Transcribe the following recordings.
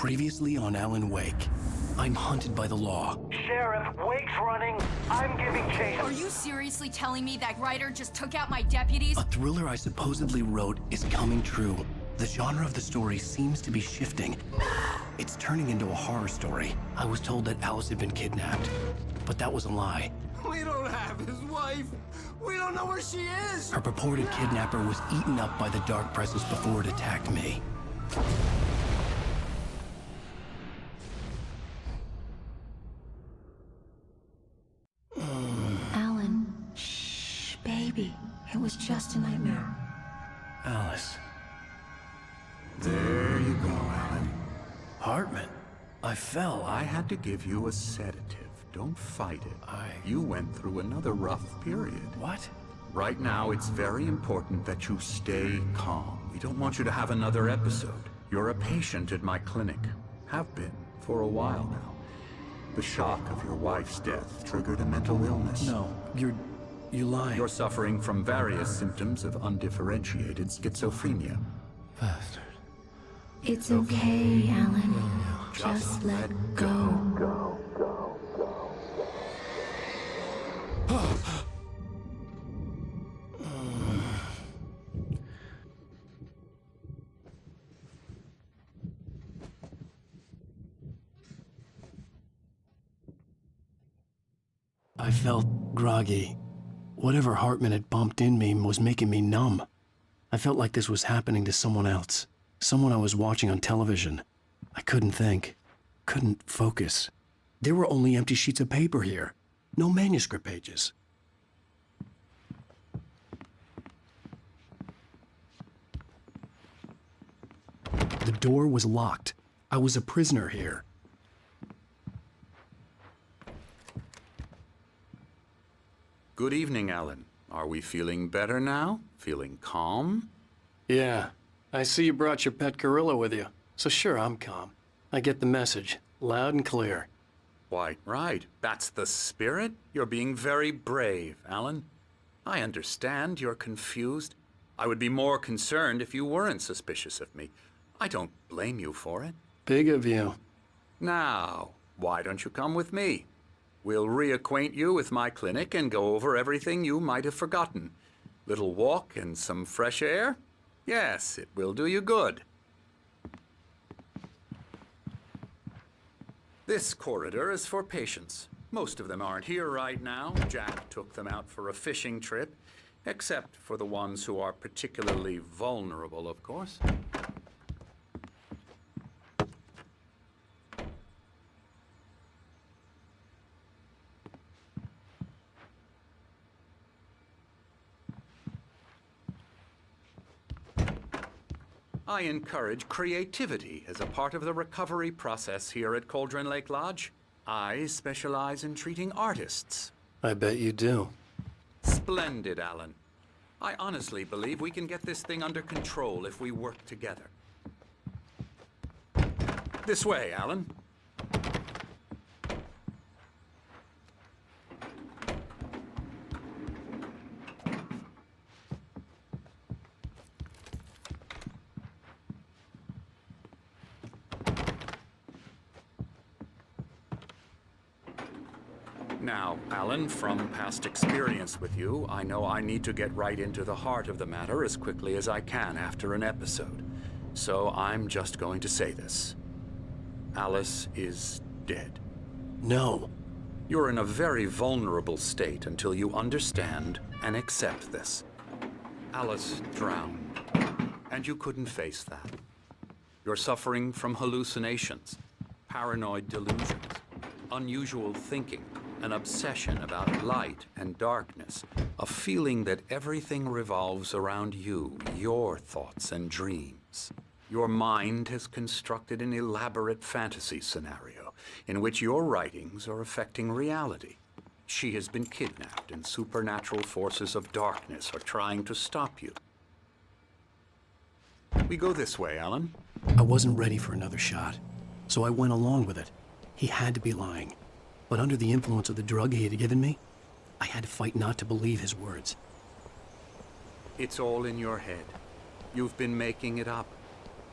Previously on Alan Wake, I'm hunted by the law. Sheriff, Wake's running. I'm giving chase. Are you seriously telling me that writer just took out my deputies? A thriller I supposedly wrote is coming true. The genre of the story seems to be shifting. It's turning into a horror story. I was told that Alice had been kidnapped, but that was a lie. We don't have his wife. We don't know where she is. Her purported kidnapper was eaten up by the dark presence before it attacked me. Alan, shh, baby. It was just a nightmare. Alice. There you go, Alan. Hartman. I fell. I had to give you a sedative. Don't fight it. You went through another rough period. What? Right now, it's very important that you stay calm. We don't want you to have another episode. You're a patient at my clinic. Have been for a while now. The shock of your wife's death triggered a mental illness. No, you lie. You're suffering from various symptoms of undifferentiated schizophrenia. Bastard. It's okay, Alan. Just let go. I felt groggy. Whatever Hartman had bumped in me was making me numb. I felt like this was happening to someone else. Someone I was watching on television. I couldn't think. Couldn't focus. There were only empty sheets of paper here. No manuscript pages. The door was locked. I was a prisoner here. Good evening, Alan. Are we feeling better now? Feeling calm? Yeah. I see you brought your pet gorilla with you. So sure, I'm calm. I get the message. Loud and clear. Quite right. That's the spirit. You're being very brave, Alan. I understand you're confused. I would be more concerned if you weren't suspicious of me. I don't blame you for it. Big of you. Now, why don't you come with me? We'll reacquaint you with my clinic and go over everything you might have forgotten. Little walk and some fresh air? Yes, it will do you good. This corridor is for patients. Most of them aren't here right now. Jack took them out for a fishing trip, except for the ones who are particularly vulnerable, of course. I encourage creativity as a part of the recovery process here at Cauldron Lake Lodge. I specialize in treating artists. I bet you do. Splendid, Alan. I honestly believe we can get this thing under control if we work together. This way, Alan. Now, Alan, from past experience with you, I know I need to get right into the heart of the matter as quickly as I can after an episode. So I'm just going to say this. Alice is dead. No. You're in a very vulnerable state until you understand and accept this. Alice drowned, and you couldn't face that. You're suffering from hallucinations, paranoid delusions, unusual thinking, an obsession about light and darkness, a feeling that everything revolves around you, your thoughts and dreams. Your mind has constructed an elaborate fantasy scenario in which your writings are affecting reality. She has been kidnapped and supernatural forces of darkness are trying to stop you. We go this way, Alan. I wasn't ready for another shot, so I went along with it. He had to be lying. But under the influence of the drug he had given me, I had to fight not to believe his words. It's all in your head. You've been making it up.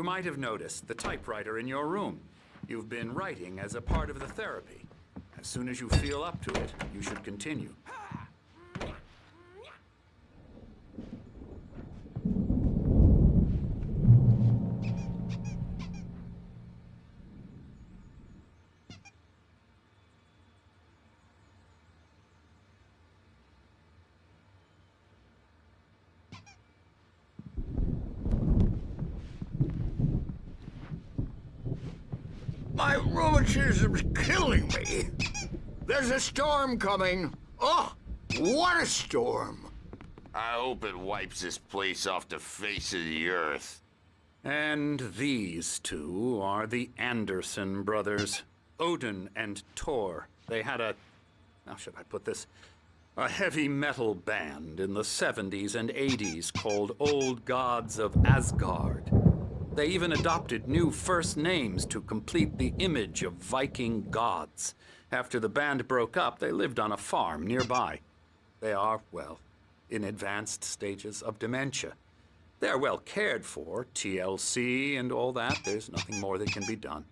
You might have noticed the typewriter in your room. You've been writing as a part of the therapy. As soon as you feel up to it, you should continue. My rheumatism's killing me. There's a storm coming. Oh, what a storm. I hope it wipes this place off the face of the earth. And these two are the Anderson brothers, Odin and Thor. They had how should I put this? A heavy metal band in the 70s and 80s called Old Gods of Asgard. They even adopted new first names to complete the image of Viking gods. After the band broke up, they lived on a farm nearby. They are, well, in advanced stages of dementia. They're well cared for, TLC and all that. There's nothing more that can be done.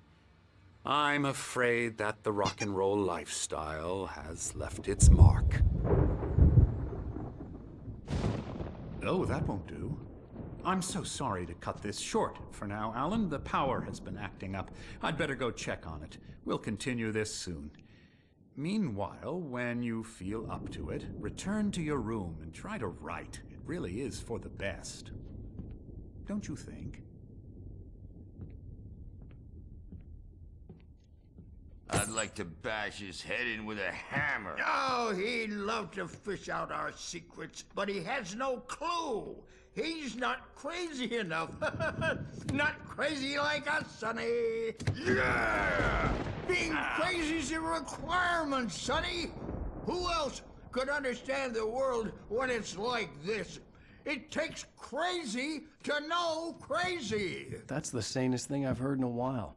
I'm afraid that the rock and roll lifestyle has left its mark. Oh, that won't do. I'm so sorry to cut this short for now, Alan. The power has been acting up. I'd better go check on it. We'll continue this soon. Meanwhile, when you feel up to it, return to your room and try to write. It really is for the best. Don't you think? I'd like to bash his head in with a hammer. Oh, he'd love to fish out our secrets, but he has no clue. He's not crazy enough. Not crazy like us, Sonny. Yeah! Being crazy's a requirement, Sonny. Who else could understand the world when it's like this? It takes crazy to know crazy. That's the sanest thing I've heard in a while.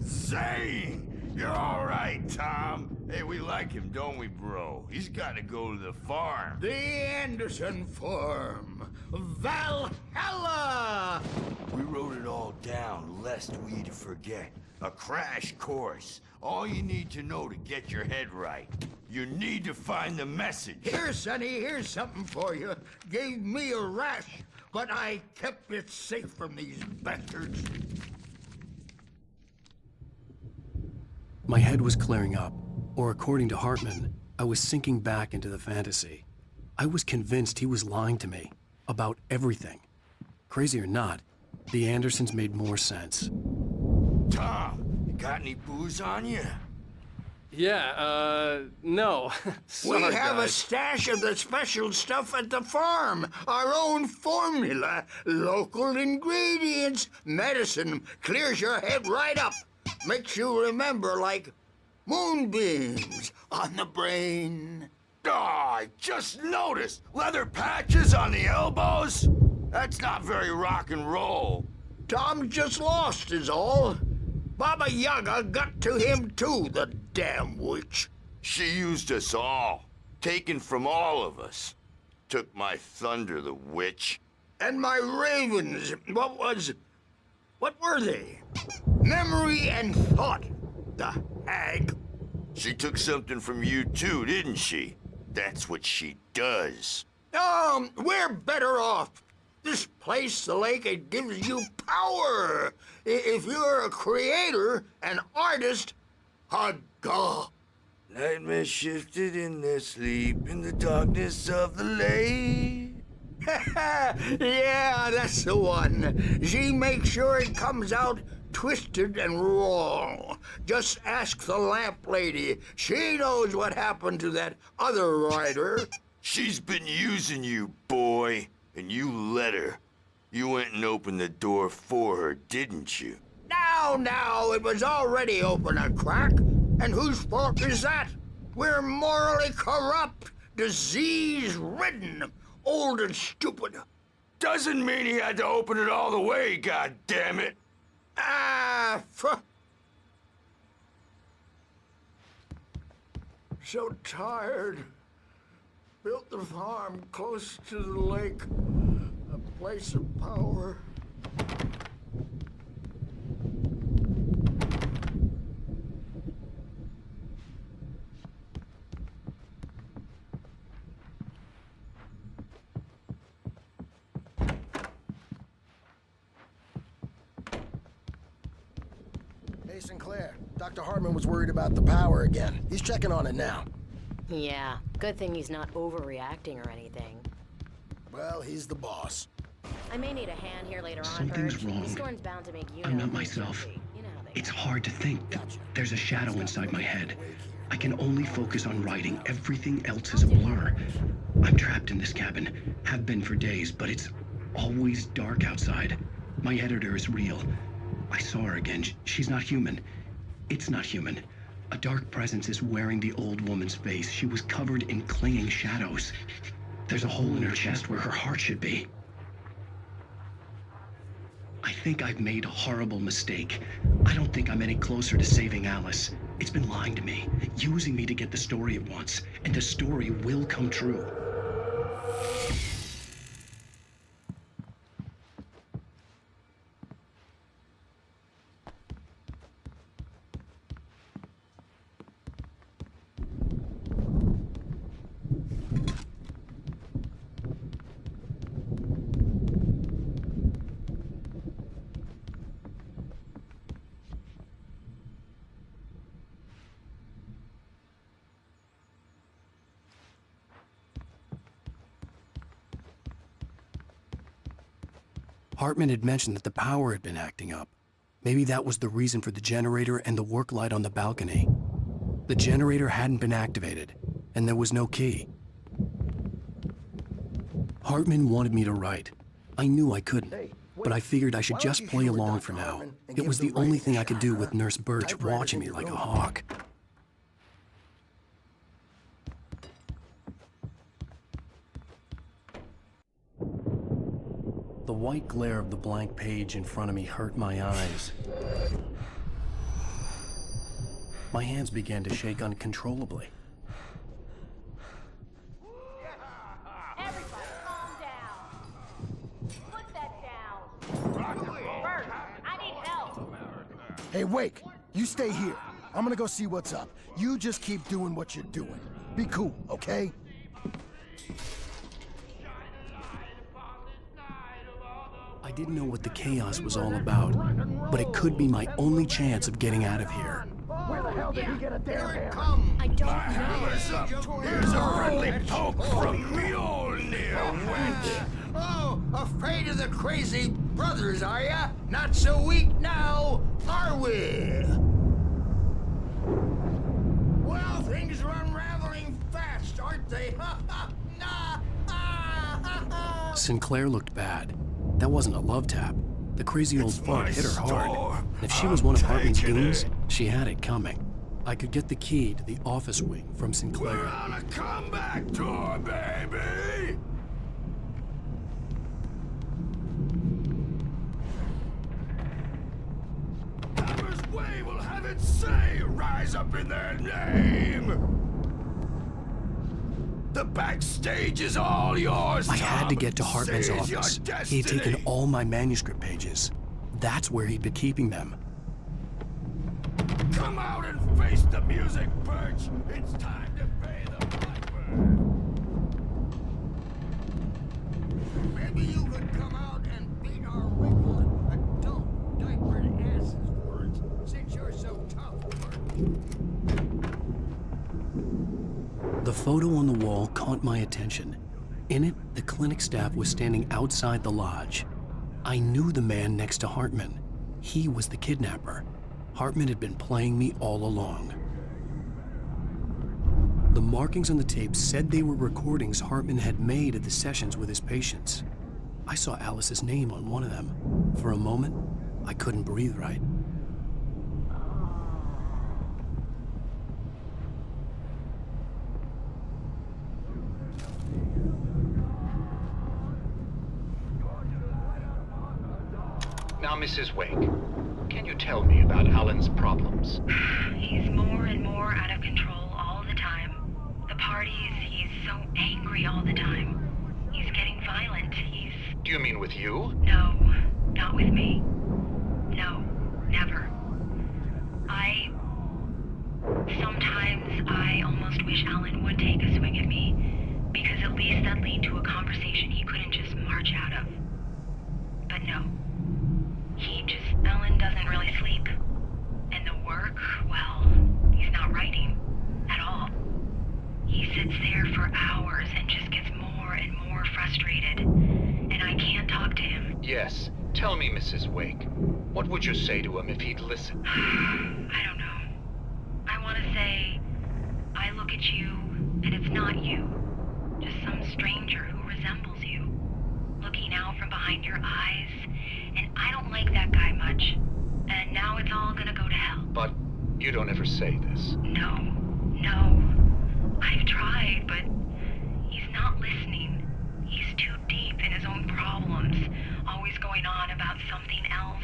Zane! You're all right, Tom. Hey, we like him, don't we, bro? He's got to go to the farm. The Anderson Farm. Valhalla! We wrote it all down, lest we forget. A crash course. All you need to know to get your head right. You need to find the message. Here, Sonny, here's something for you. Gave me a rash, but I kept it safe from these bastards. My head was clearing up, or according to Hartman, I was sinking back into the fantasy. I was convinced he was lying to me about everything. Crazy or not, the Andersons made more sense. Tom, you got any booze on you? Yeah, no. We have a stash of the special stuff at the farm. Our own formula. Local ingredients. Medicine clears your head right up. Makes you remember like moonbeams on the brain. Oh, I just noticed. Leather patches on the elbows? That's not very rock and roll. Tom just lost is all. Baba Yaga got to him too, the damn witch. She used us all. Taken from all of us. Took my thunder, the witch. And my ravens, what were they? Memory and thought, the hag. She took something from you too, didn't she? That's what she does. We're better off. This place, the lake, it gives you power. If you're a creator, an artist, haga. Nightmare shifted in their sleep in the darkness of the lake. Yeah, that's the one. She makes sure it comes out twisted and wrong. Just ask the lamp lady. She knows what happened to that other writer. She's been using you, boy, and you let her. You went and opened the door for her, didn't you? Now, it was already open a crack. And whose fault is that? We're morally corrupt, disease-ridden, old and stupid. Doesn't mean he had to open it all the way, goddammit. So tired. Built the farm close to the lake. place of power. Hey, Sinclair. Dr. Hartman was worried about the power again. He's checking on it now. Yeah, good thing he's not overreacting or anything. Well, he's the boss. I may need a hand here later on, Something's Purge. wrong. This storm's bound to make you I'm know not things myself. guilty. You know how they It's go. hard to think. There's a shadow inside my head. I can only focus on writing. Everything else is a blur. I'm trapped in this cabin. Have been for days, but it's always dark outside. My editor is real. I saw her again. She's not human. It's not human. A dark presence is wearing the old woman's face. She was covered in clinging shadows. There's a hole in her chest where her heart should be. I think I've made a horrible mistake. I don't think I'm any closer to saving Alice. It's been lying to me, using me to get the story it wants, and the story will come true. Hartman had mentioned that the power had been acting up. Maybe that was the reason for the generator and the work light on the balcony. The generator hadn't been activated, and there was no key. Hartman wanted me to write. I knew I couldn't, but I figured I should just play along for now. It was the only thing I could do with Nurse Birch watching me like a hawk. The white glare of the blank page in front of me hurt my eyes. My hands began to shake uncontrollably. Everybody, calm down. Put that down. Bert, I need help. Hey, Wake, you stay here. I'm gonna go see what's up. You just keep doing what you're doing. Be cool, okay? I didn't know what the chaos was all about, but it could be my only chance of getting out of here. Where the hell did he get a damn hammer? I don't know. Here's a friendly poke from Mjolnir, wench. Oh, afraid of the crazy brothers, are ya? Not so weak now, are we? Well, things are unraveling fast, aren't they? Sinclair looked bad. That wasn't a love tap. The crazy old fart hit her hard. And if she was one of Hartman's goons, she had it coming. I could get the key to the office wing from Sinclair. We're on a comeback tour, baby! Hammer's Way will have its say rise up in their name! The backstage is all yours, I had to get to Tom. Hartman's Seize your office. He had destiny. taken all my manuscript pages. That's where he'd been keeping them. Come out and face the music, Birch! It's time to pay the piper! Maybe you could come out and beat our regular adult diapered asses words, since you're so tough, The photo on the wall caught my attention. In it, the clinic staff was standing outside the lodge. I knew the man next to Hartman. He was the kidnapper. Hartman had been playing me all along. The markings on the tape said they were recordings Hartman had made at the sessions with his patients. I saw Alice's name on one of them. For a moment, I couldn't breathe right. Now, Mrs. Wake, can you tell me about Alan's problems? He's more and more out of control all the time. The parties, he's so angry all the time. He's getting violent. He's Do you mean with you? No, not with me. No, never. Sometimes I almost wish Alan would take a swing at me, because at least that'd lead to a conversation he couldn't just march out of. But no. Alan doesn't really sleep. And the work, well, he's not writing at all. He sits there for hours and just gets more and more frustrated. And I can't talk to him. Yes. Tell me, Mrs. Wake. What would you say to him if he'd listen? I don't know. I want to say, I look at you, and it's not you. Just some stranger who resembles you. Looking out from behind your eyes. And I don't like that guy much. And now it's all gonna go to hell. But you don't ever say this. No. I've tried, but he's not listening. He's too deep in his own problems, always going on about something else.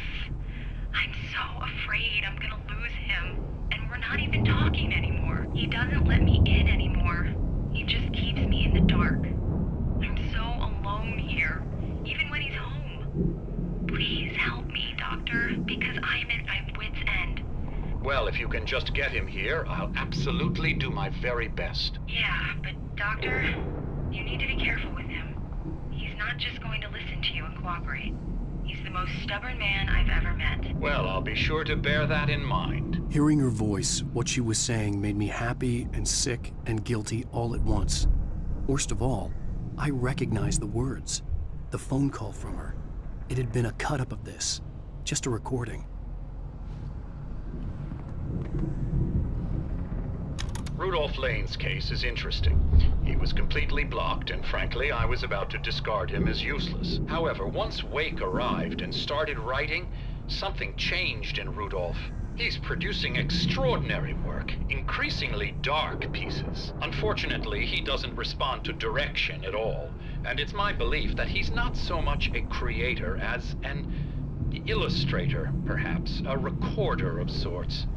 I'm so afraid I'm gonna lose him, and we're not even talking anymore. He doesn't let me in anymore. He just keeps me in the dark. I'm so alone here, even when he's home. Please help me, Doctor, because I'm at my wit's end. Well, if you can just get him here, I'll absolutely do my very best. Yeah, but Doctor, you need to be careful with him. He's not just going to listen to you and cooperate. He's the most stubborn man I've ever met. Well, I'll be sure to bear that in mind. Hearing her voice, what she was saying made me happy and sick and guilty all at once. Worst of all, I recognized the words. The phone call from her. It had been a cut-up of this. Just a recording. Rudolph Lane's case is interesting. He was completely blocked, and frankly, I was about to discard him as useless. However, once Wake arrived and started writing, something changed in Rudolph. He's producing extraordinary work, increasingly dark pieces. Unfortunately, he doesn't respond to direction at all, and it's my belief that he's not so much a creator as an illustrator, perhaps, a recorder of sorts.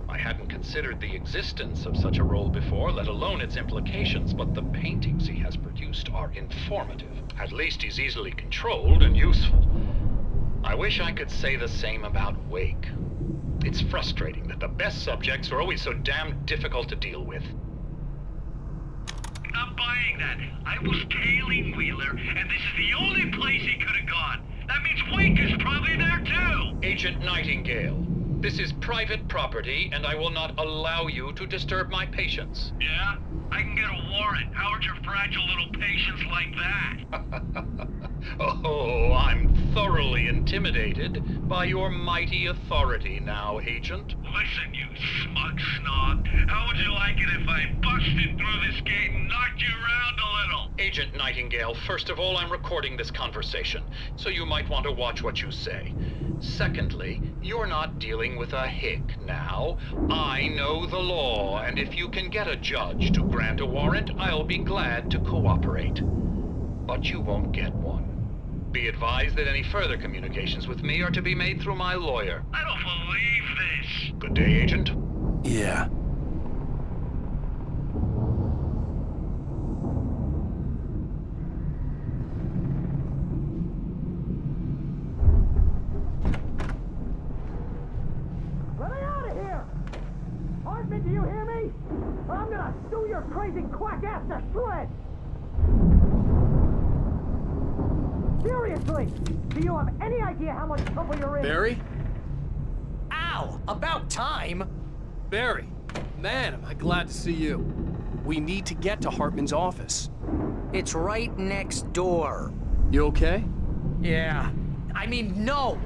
I hadn't considered the existence of such a role before, let alone its implications, but the paintings he has produced are informative. At least he's easily controlled and useful. I wish I could say the same about Wake. It's frustrating that the best subjects are always so damn difficult to deal with. Not buying that. I was tailing Wheeler, and this is the only place he could have gone. That means Wake is probably there too! Agent Nightingale, this is private property, and I will not allow you to disturb my patients. Yeah? I can get a warrant. How would your fragile little patients like that? Oh, I'm thoroughly intimidated by your mighty authority now, Agent. Listen, you smug snob. How would you like it if I busted through this gate and knocked you around a little? Agent Nightingale, first of all, I'm recording this conversation, so you might want to watch what you say. Secondly, you're not dealing with a hick now. I know the law, and if you can get a judge to grant a warrant, I'll be glad to cooperate. But you won't get one. Be advised that any further communications with me are to be made through my lawyer. I don't believe this. Good day, Agent. Yeah. Let me out of here! Hartman, do you hear me? I'm gonna sue your crazy quack ass to shreds! Seriously! Do you have any idea how much trouble you're in? Barry? Ow! About time! Barry, man, am I glad to see you. We need to get to Hartman's office. It's right next door. You okay? Yeah. I mean, no!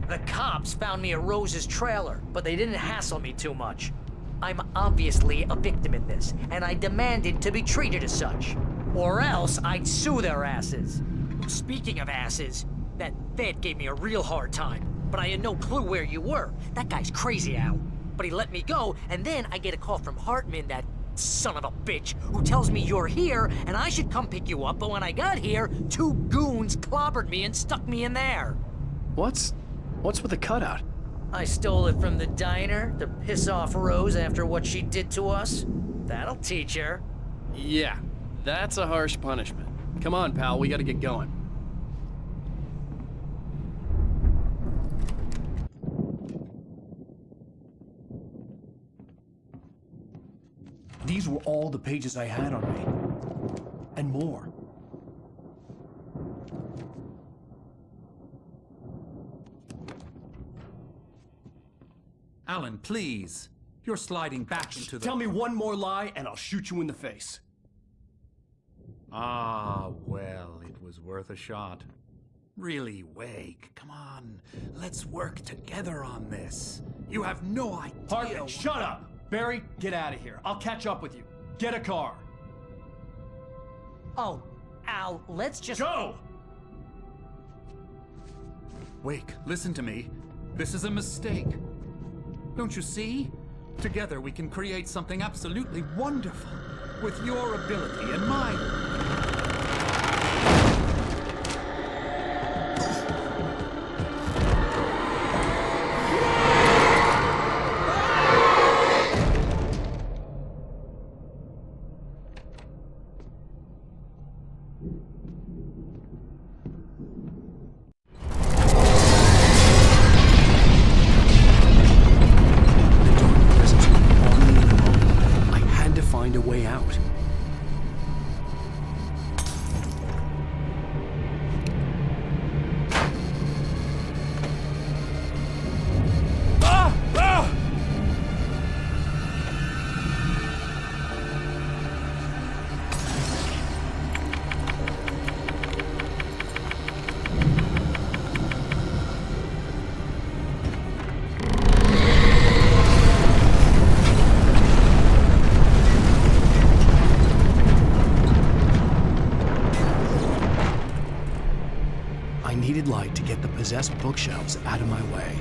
The cops found me at Rose's trailer, but they didn't hassle me too much. I'm obviously a victim in this, and I demanded to be treated as such. Or else I'd sue their asses. Speaking of asses, that vet gave me a real hard time, but I had no clue where you were. That guy's crazy, Al. But he let me go, and then I get a call from Hartman, that son of a bitch, who tells me you're here, and I should come pick you up, but when I got here, 2 goons clobbered me and stuck me in there. What's with the cutout? I stole it from the diner to piss off Rose after what she did to us. That'll teach her. Yeah, that's a harsh punishment. Come on, pal, we gotta get going. These were all the pages I had on me. And more. Alan, please. You're sliding back into the... Tell me one more lie and I'll shoot you in the face. Ah, well, it was worth a shot. Really, Wake, come on. Let's work together on this. You have no idea... Hartman, shut up! Barry, get out of here. I'll catch up with you. Get a car. Oh, Al, let's just... Go! Wake, listen to me. This is a mistake. Don't you see? Together we can create something absolutely wonderful. With your ability and mine. Find a way out. I needed light to get the possessed bookshelves out of my way.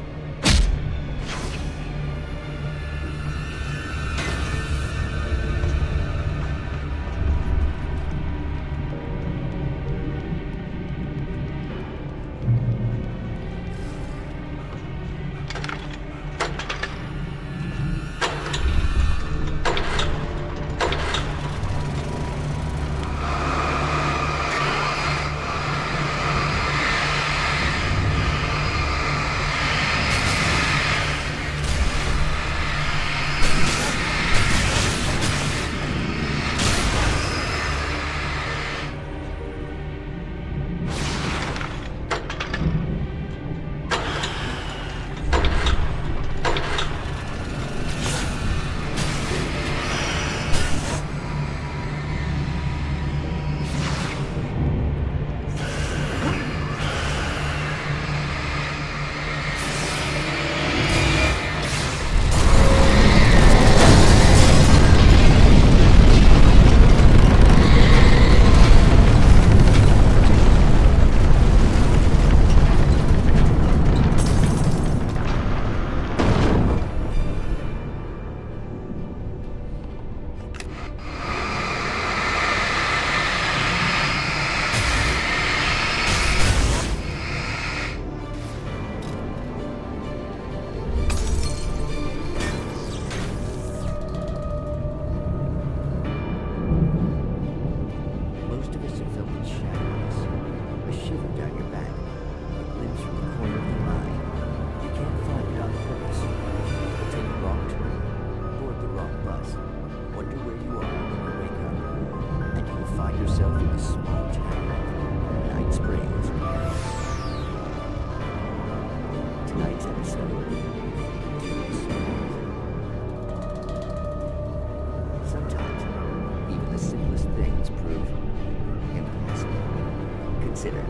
Consider,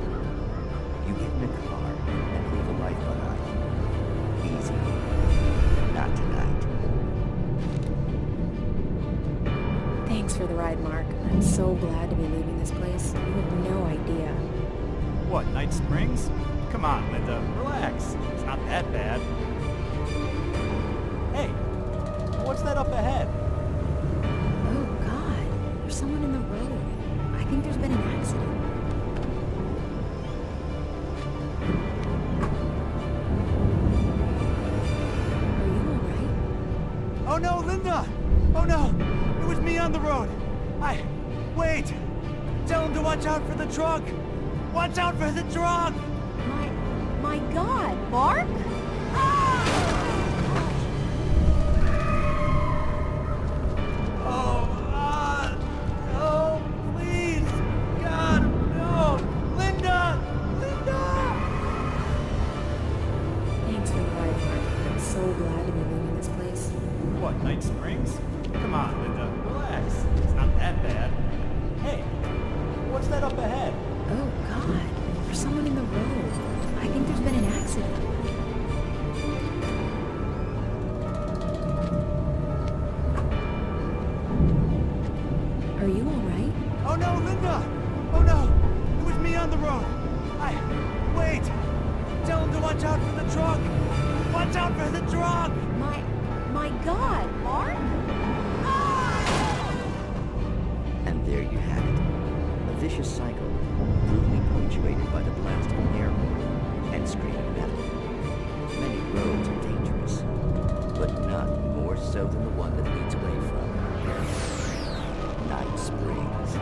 you get in a car and leave a life behind. Easy. Not tonight. Thanks for the ride, Mark. I'm so glad to be leaving this place. You have no idea. What, Night Springs? Come on, Linda, relax. It's not that bad. Hey, what's that up ahead? Oh, God. There's someone in the road. I think there's been an accident. Oh no, Linda! Oh no! It was me on the road! Wait! Tell him to watch out for the truck! Watch out for the truck! My God, Mark? Oh! glad to be leaving this place. What, Night Springs? Come on, Linda, relax. It's not that bad. Hey, what's that up ahead? Oh, God. There's someone in the road. I think there's been an accident. Are you alright? Oh no, Linda! Oh no! It was me on the road! Wait! Tell him to watch out for the truck! Watch out for the truck! My God, Mark? And there you have it. A vicious cycle, brutally punctuated by the blast of an air horn and screaming metal. Many roads are dangerous, but none more so than the one that leads away from Night Springs.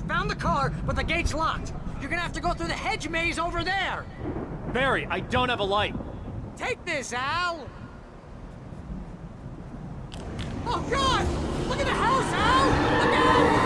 Found the car, but the gate's locked. You're gonna have to go through the hedge maze over there. Barry, I don't have a light. Take this, Al. Oh, God! Look at the house, Al! Look out!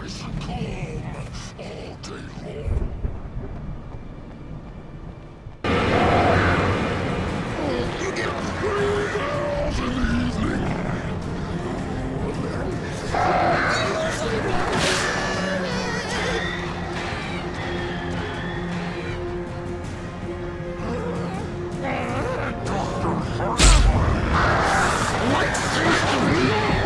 nice and calm all day long. You get free girls in the evening. What seems to be?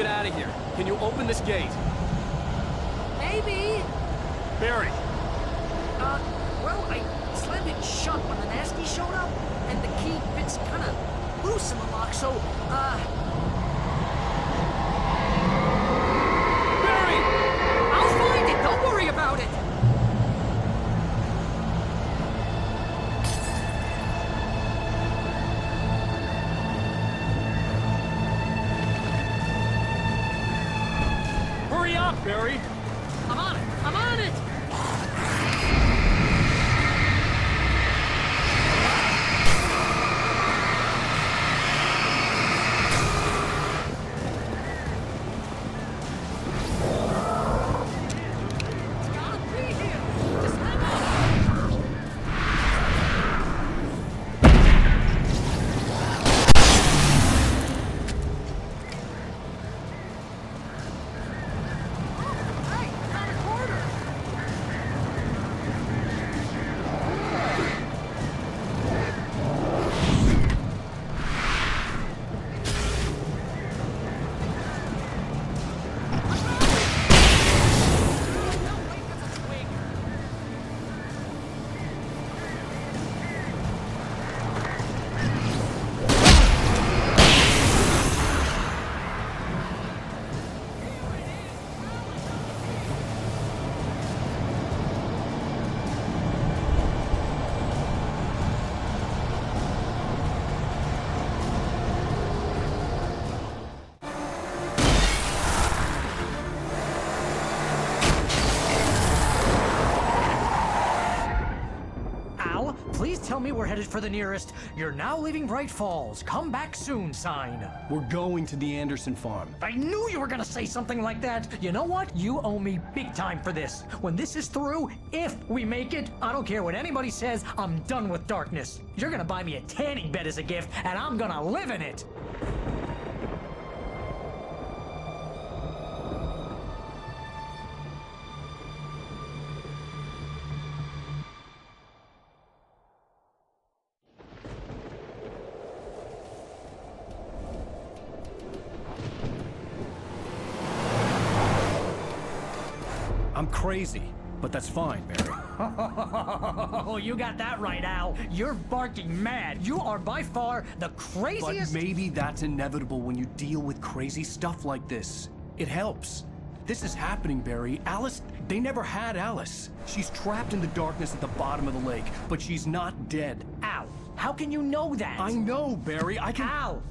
get out of here. Can you open this gate? Maybe. Barry! Well, I slammed it shut when the nasty showed up, and the key fits kind of loose in the lock, so, Barry! I'll find it! Don't worry about it! Hurry up, Barry! I'm on it! I'm on it! Please tell me we're headed for the nearest "You're now leaving Bright Falls. Come back soon" sign. We're going to the Anderson farm. I knew you were gonna say something like that. You know what? You owe me big time for this. When this is through, if we make it, I don't care what anybody says, I'm done with darkness. You're gonna buy me a tanning bed as a gift, and I'm gonna live in it. I'm crazy, but that's fine, Barry. Oh, you got that right, Al. You're barking mad. You are by far the craziest... But maybe that's inevitable when you deal with crazy stuff like this. It helps. This is happening, Barry. Alice, they never had Alice. She's trapped in the darkness at the bottom of the lake, but she's not dead. Al, how can you know that? I know, Barry. I can... Al,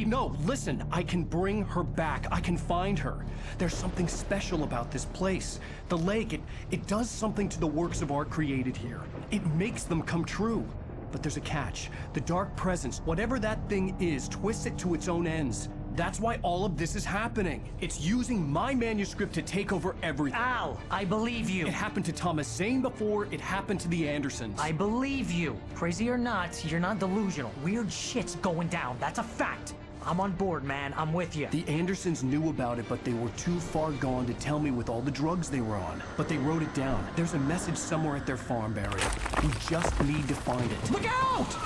No, listen. I can bring her back. I can find her. There's something special about this place. The lake, it does something to the works of art created here. It makes them come true. But there's a catch. The dark presence, whatever that thing is, twists it to its own ends. That's why all of this is happening. It's using my manuscript to take over everything. Al, I believe you. It happened to Thomas Zane before, it happened to the Andersons. I believe you. Crazy or not, you're not delusional. Weird shit's going down. That's a fact. I'm on board, man. I'm with you. The Andersons knew about it, but they were too far gone to tell me with all the drugs they were on. But they wrote it down. There's a message somewhere at their farm, Barry. We just need to find it. Look out!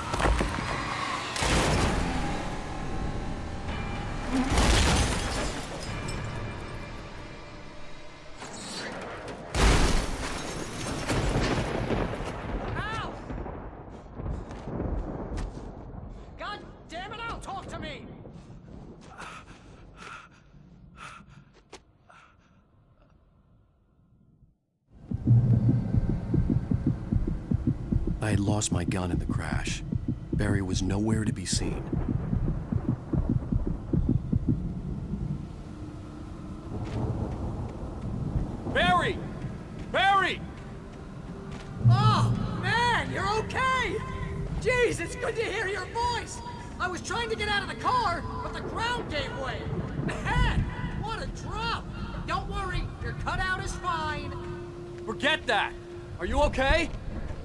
Al! God damn it, Al, talk to me! I had lost my gun in the crash. Barry was nowhere to be seen. Barry! Barry! Oh, man, you're okay! Jeez, it's good to hear your voice! I was trying to get out of the car, but the ground gave way. Man, what a drop! Don't worry, your cutout is fine. Forget that! Are you okay?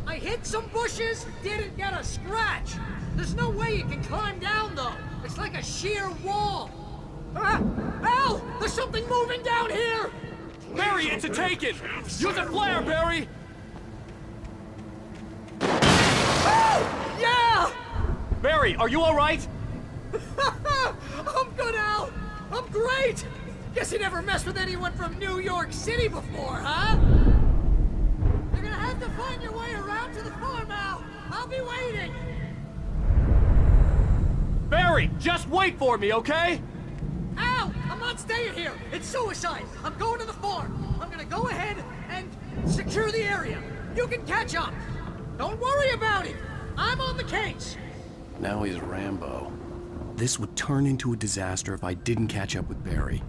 I hit some bushes, didn't get a scratch. There's no way you can climb down, though. It's like a sheer wall. Ah! Al! There's something moving down here! Barry, it's a taken! Use a flare, Barry! Oh! Yeah! Barry, are you alright? I'm good, Al! I'm great! Guess you never messed with anyone from New York City before, huh? You're gonna have to find your way around to the farm, Al. I'll be waiting. Barry, just wait for me, okay? Al, I'm not staying here. It's suicide. I'm going to the farm. I'm gonna go ahead and secure the area. You can catch up. Don't worry about it. I'm on the case. Now he's Rambo. This would turn into a disaster if I didn't catch up with Barry.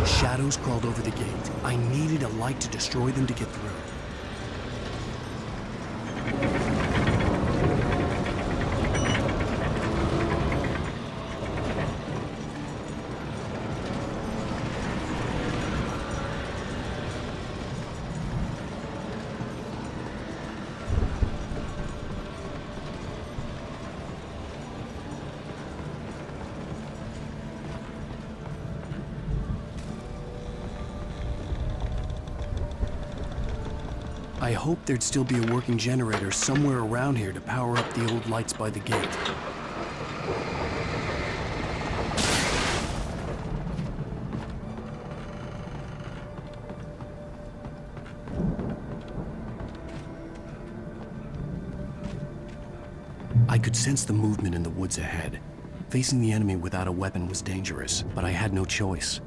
Shadows crawled over the gate. I needed a light to destroy them to get through. I hoped there'd still be a working generator somewhere around here to power up the old lights by the gate. I could sense the movement in the woods ahead. Facing the enemy without a weapon was dangerous, but I had no choice.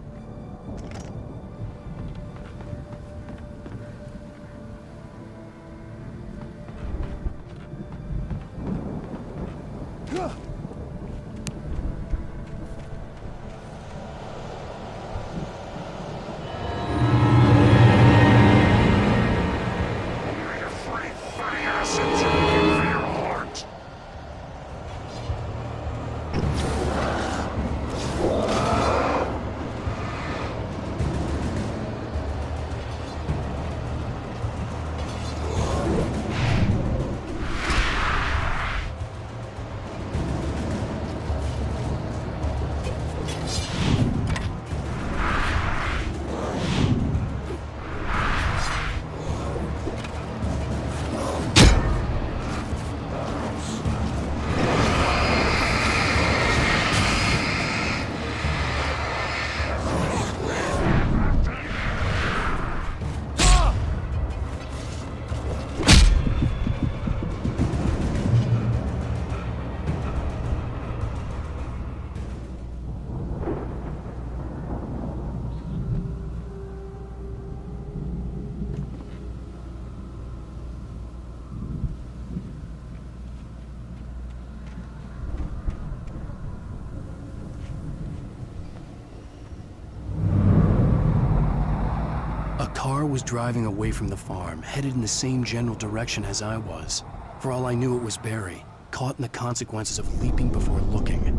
car was driving away from the farm, headed in the same general direction as I was. For all I knew, it was Barry, caught in the consequences of leaping before looking.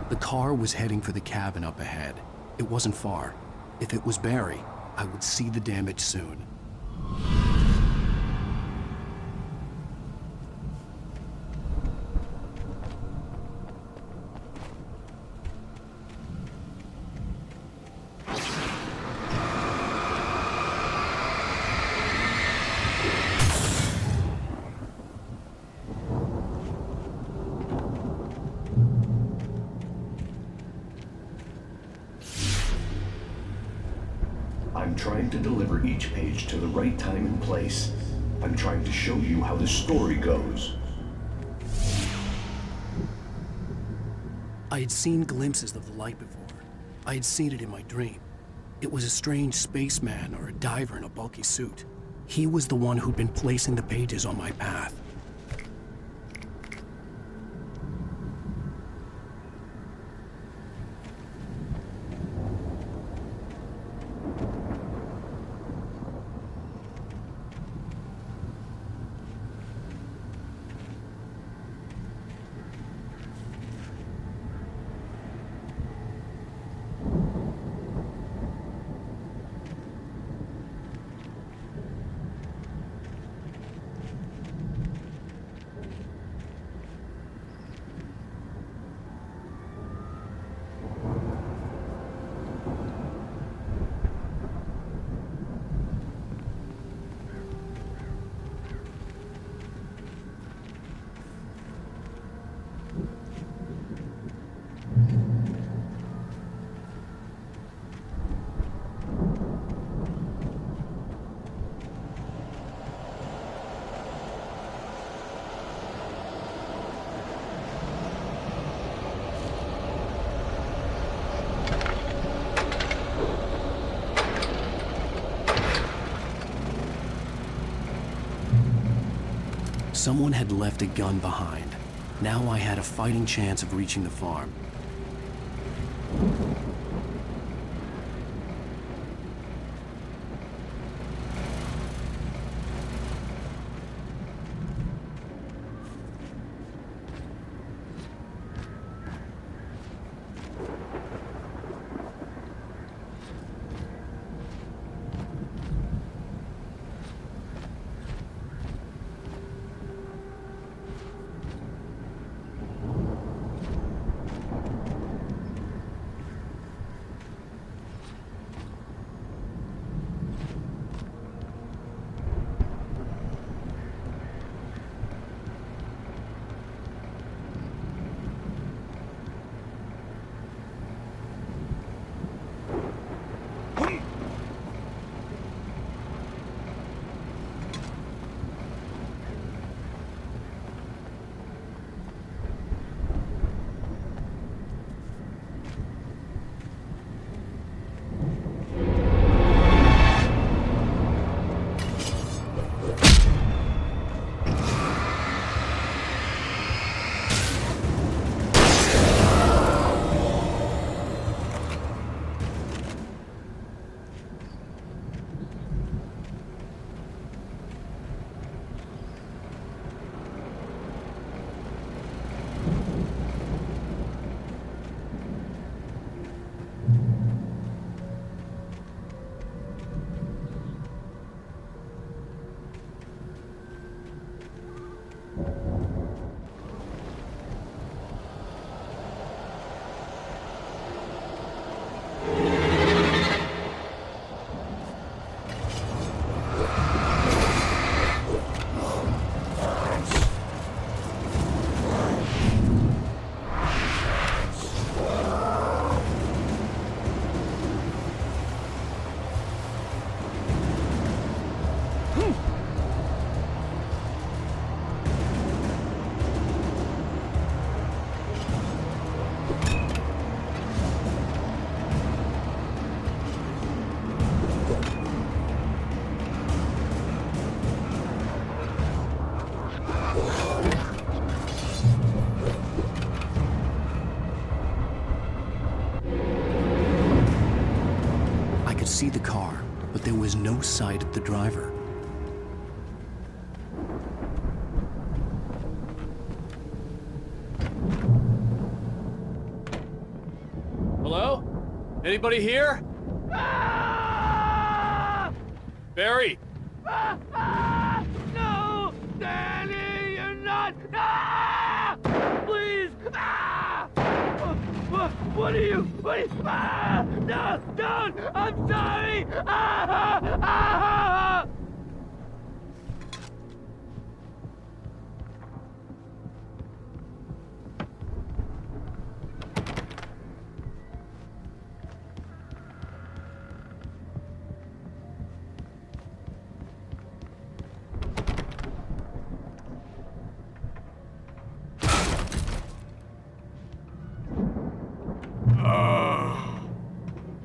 The car was heading for the cabin up ahead. It wasn't far. If it was Barry, I would see the damage soon. I'm trying to deliver each page to the right time and place. I'm trying to show you how the story goes. I had seen glimpses of the light before. I had seen it in my dream. It was a strange spaceman or a diver in a bulky suit. He was the one who'd been placing the pages on my path. Someone had left a gun behind. Now I had a fighting chance of reaching the farm. see the car, but there was no sight of the driver. Hello? Anybody here? Barry! No! Danny, you're not! Ah! Please! Ah! What are you? Ah! No! Don't! I'm sorry! Ah! Ah!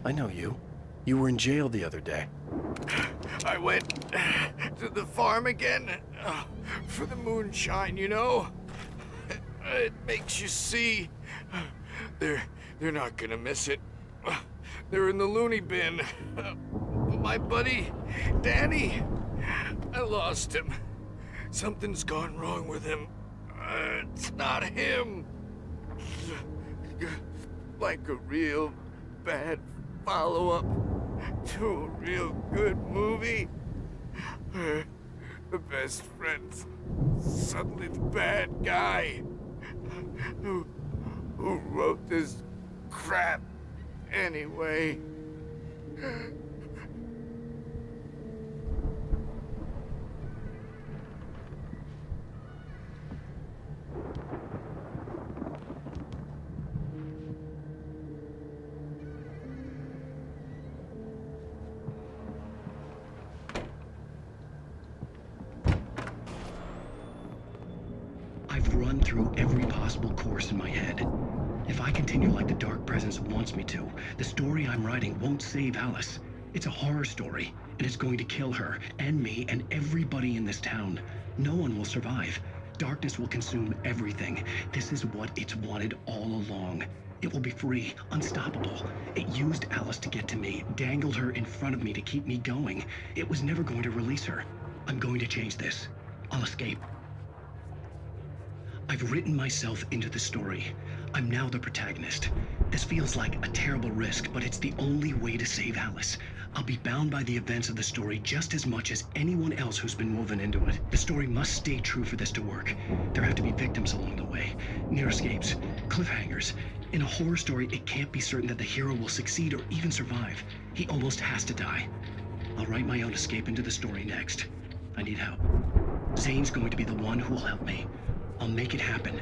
I know you. You were in jail the other day. I went to the farm again for the moonshine, you know? It makes you see. They're not gonna miss it. They're in the loony bin. My buddy, Danny, I lost him. Something's gone wrong with him. It's not him. Like a real bad follow-up to a real good movie. The best friend's suddenly the bad guy who wrote this crap anyway. I've run through every possible course in my head. If I continue like the Dark Presence wants me to, the story I'm writing won't save Alice. It's a horror story, and it's going to kill her, and me, and everybody in this town. No one will survive. Darkness will consume everything. This is what it's wanted all along. It will be free, unstoppable. It used Alice to get to me, dangled her in front of me to keep me going. It was never going to release her. I'm going to change this. I'll escape. I've written myself into the story. I'm now the protagonist. This feels like a terrible risk, but it's the only way to save Alice. I'll be bound by the events of the story just as much as anyone else who's been woven into it. The story must stay true for this to work. There have to be victims along the way, near escapes, cliffhangers. In a horror story, it can't be certain that the hero will succeed or even survive. He almost has to die. I'll write my own escape into the story next. I need help. Zane's going to be the one who will help me. I'll make it happen.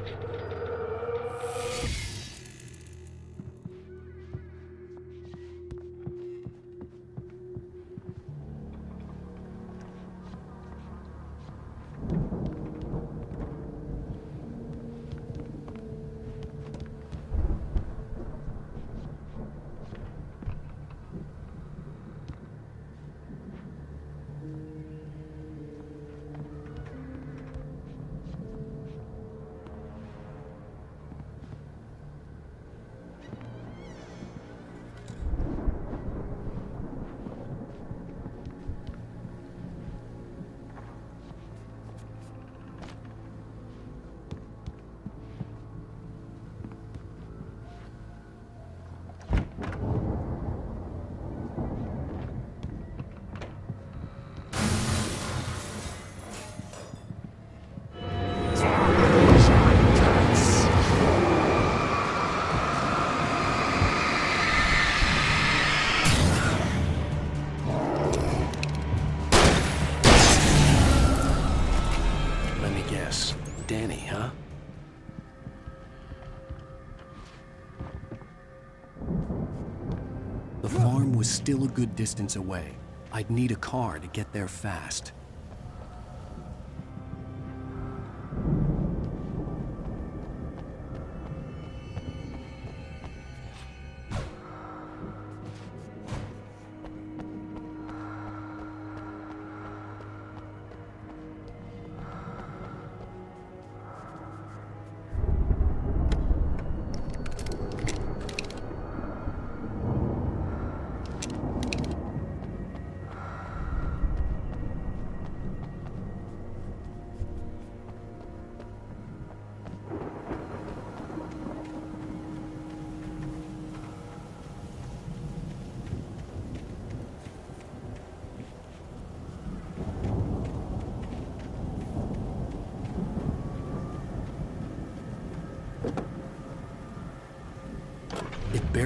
Danny, huh? The farm was still a good distance away. I'd need a car to get there fast.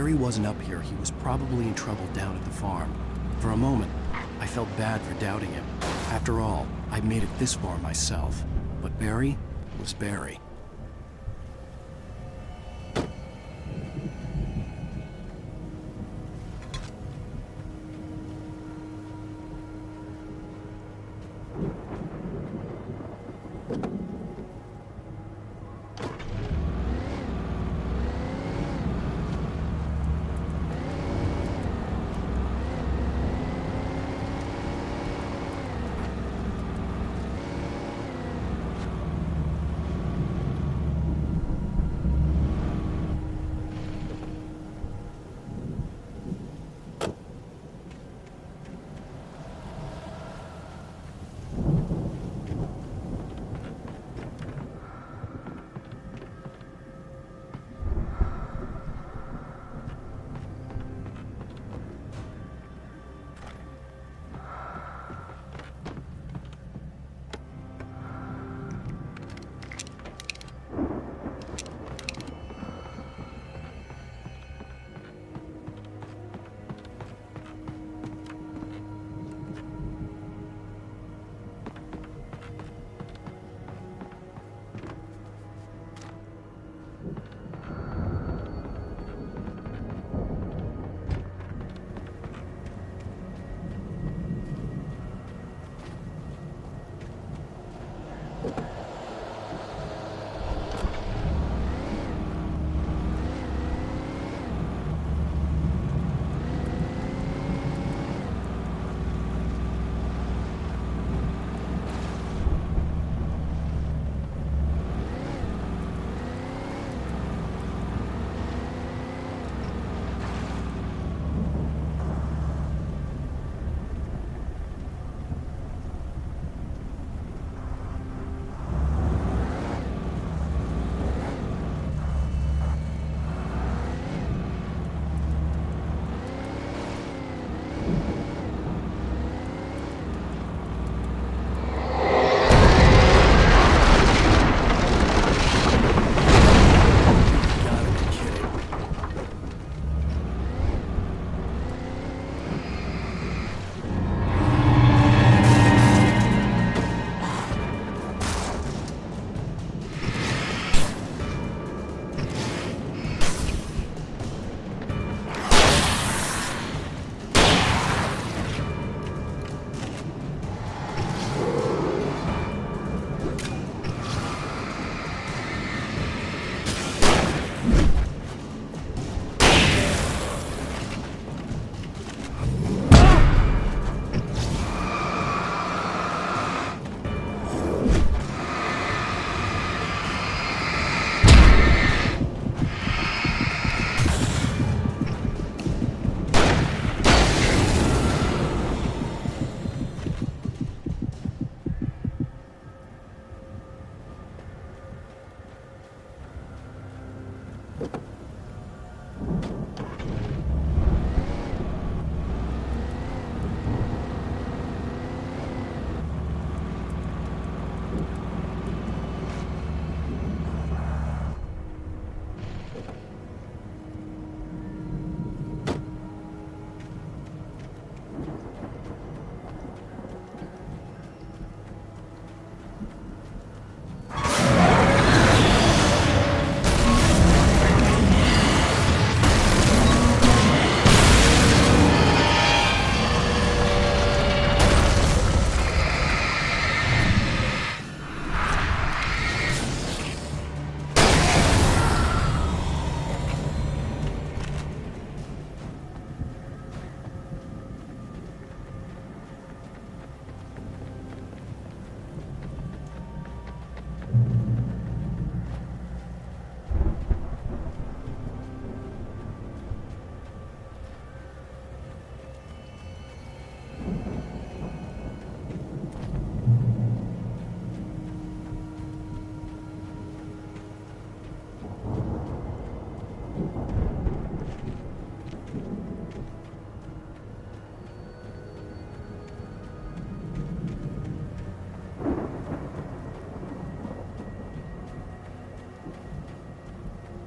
Barry wasn't up here, he was probably in trouble down at the farm. For a moment, I felt bad for doubting him. After all, I'd made it this far myself. But Barry was Barry.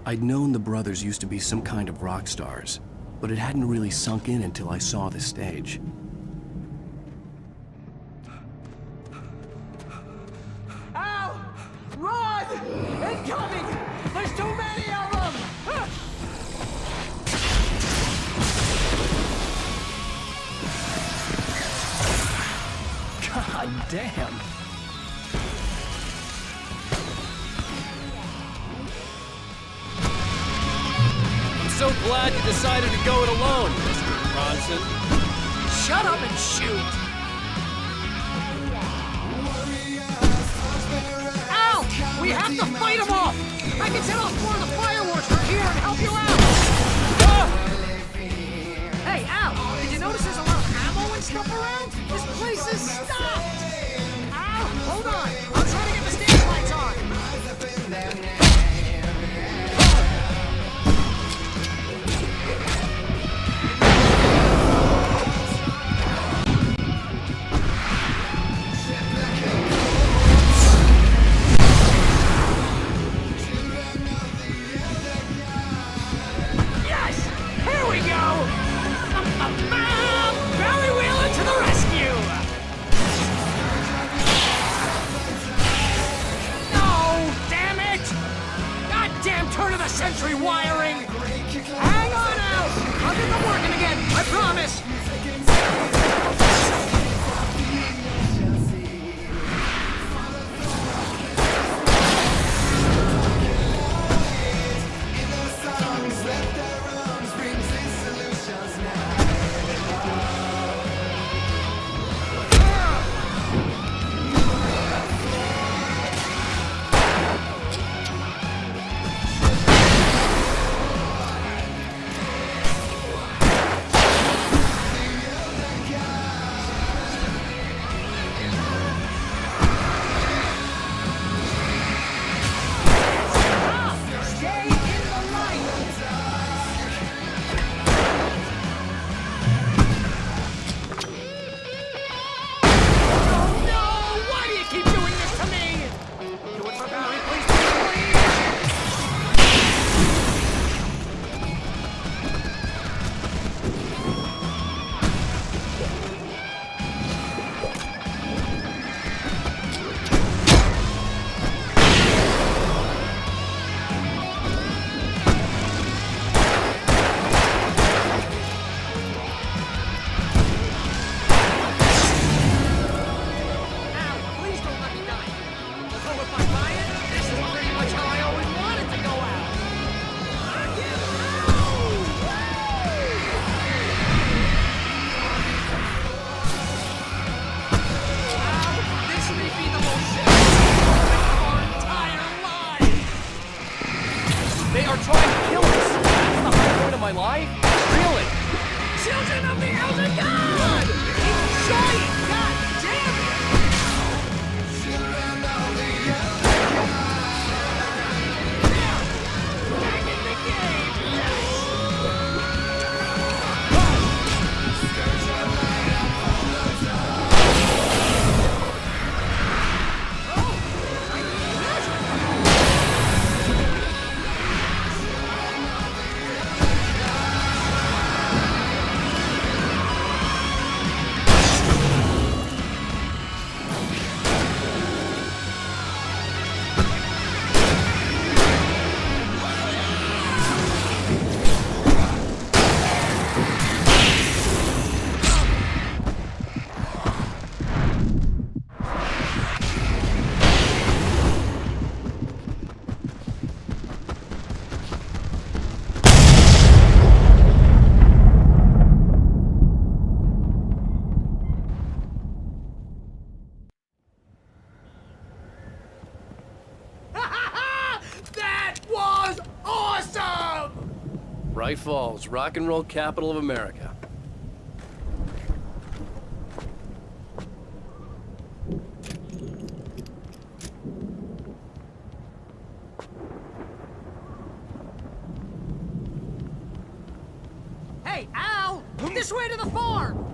I'd known the brothers used to be some kind of rock stars, but it hadn't really sunk in until I saw the stage. Al! Run! Incoming! There's too many of them! God damn! I'm so glad you decided to go it alone, Mr. Bronson. Shut up and shoot! Al! We have to fight them off! I can set off more of the fireworks from here and help you out! Hey, Al! Did you notice there's a lot of ammo and stuff around? This place is stopped! Al! Hold on! I'm trying to get the stage lights on! Century wiring! Hang on, Al! I'll get them working again, I promise! Bright Falls, rock and roll capital of America. Hey, Al! This way to the farm!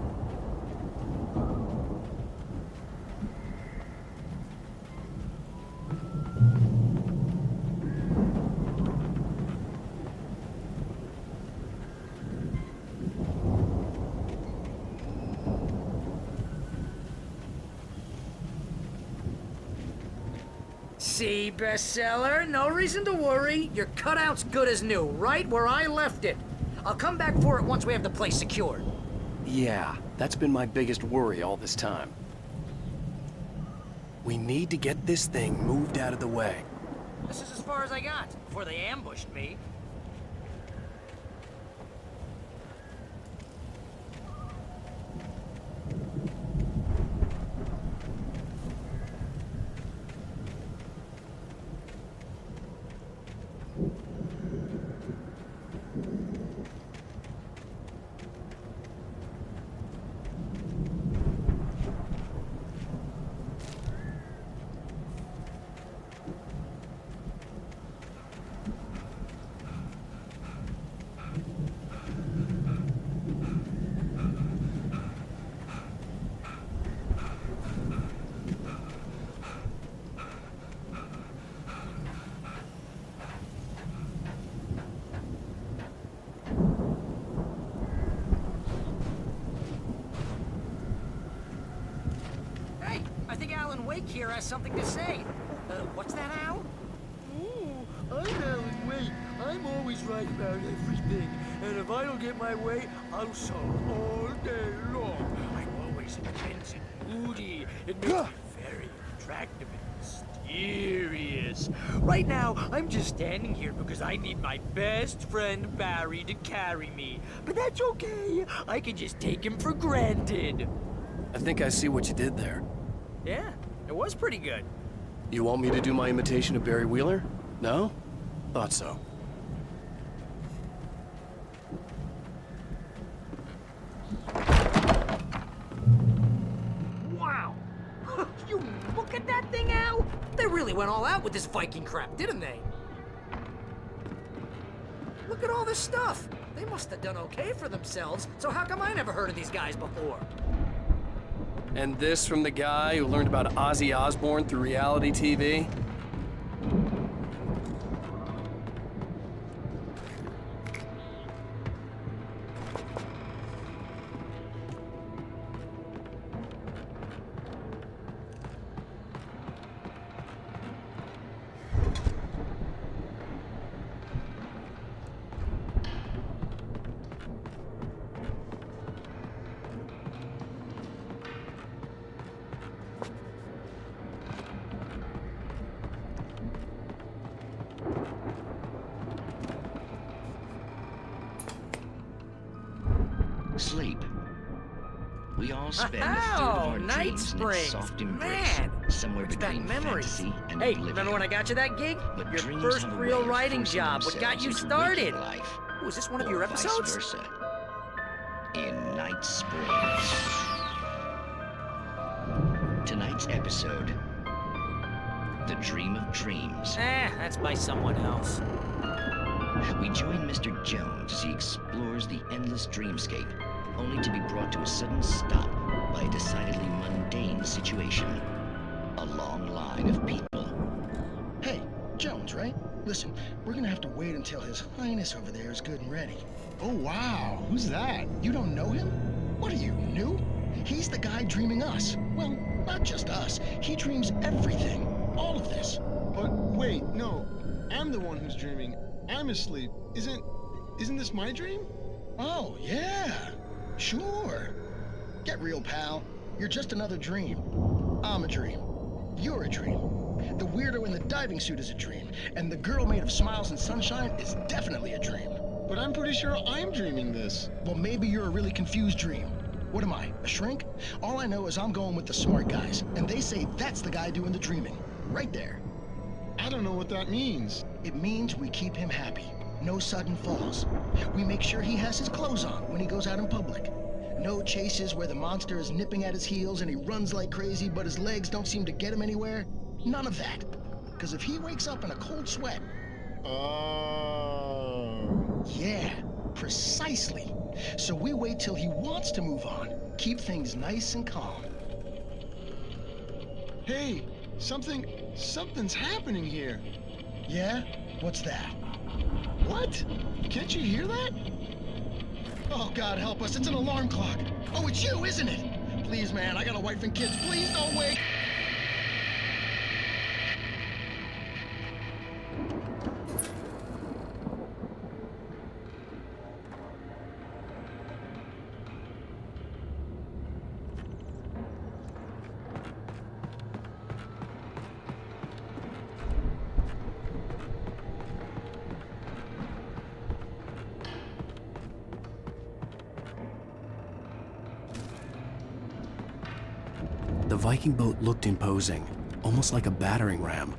See, bestseller? No reason to worry. Your cutout's good as new, right where I left it. I'll come back for it once we have the place secured. Yeah, that's been my biggest worry all this time. We need to get this thing moved out of the way. This is as far as I got before they ambushed me. Hey, I think Alan Wake here has something to say. What's that, Al? Ooh, I'm Alan Wake. I'm always right about everything. And if I don't get my way, I'll solve all day long. I'm always intense and moody. It makes me very attractive and mysterious. Right now, I'm just standing here because I need my best friend Barry to carry me. But that's okay. I can just take him for granted. I think I see what you did there. Yeah, it was pretty good. You want me to do my imitation of Barry Wheeler? No? Thought so. Wow! You look at that thing, Al! They really went all out with this Viking crap, didn't they? Look at all this stuff! They must have done okay for themselves, so how come I never heard of these guys before? And this from the guy who learned about Ozzy Osbourne through reality TV? Sleep. We all spend a third of our Night dreams in its Springs. soft embrace, Man, somewhere what's that between memory? fantasy and Hey, oblivion. remember when I got you that gig? But Your dreams first have a real way of writing forcing job. What got you themselves into started? waking life, Was this one of or your vice episodes? versa. In Night Springs. Tonight's episode, The Dream of Dreams. That's by someone else. We join Mr. Jones as he explores the endless dreamscape, only to be brought to a sudden stop by a decidedly mundane situation. A long line of people. Hey, Jones, right? Listen, we're gonna have to wait until His Highness over there is good and ready. Oh, wow. Who's that? You don't know him? What are you, new? He's the guy dreaming us. Well, not just us. He dreams everything. All of this. But wait, no. I'm the one who's dreaming. I'm asleep. Isn't this my dream? Oh, yeah. Sure. Get real, pal. You're just another dream. I'm a dream. You're a dream. The weirdo in the diving suit is a dream. And the girl made of smiles and sunshine is definitely a dream. But I'm pretty sure I'm dreaming this. Well, maybe you're a really confused dream. What am I, a shrink? All I know is I'm going with the smart guys, and they say that's the guy doing the dreaming. Right there. I don't know what that means. It means we keep him happy. No sudden falls. We make sure he has his clothes on when he goes out in public. No chases where the monster is nipping at his heels and he runs like crazy, but his legs don't seem to get him anywhere. None of that. Because if he wakes up in a cold sweat... Oh... Yeah, precisely. So we wait till he wants to move on. Keep things nice and calm. Hey, something's happening here. Yeah? What's that? What? Can't you hear that? Oh, God help us, it's an alarm clock. Oh, it's you, isn't it? Please, man, I got a wife and kids. Please don't wake. The Viking boat looked imposing, almost like a battering ram.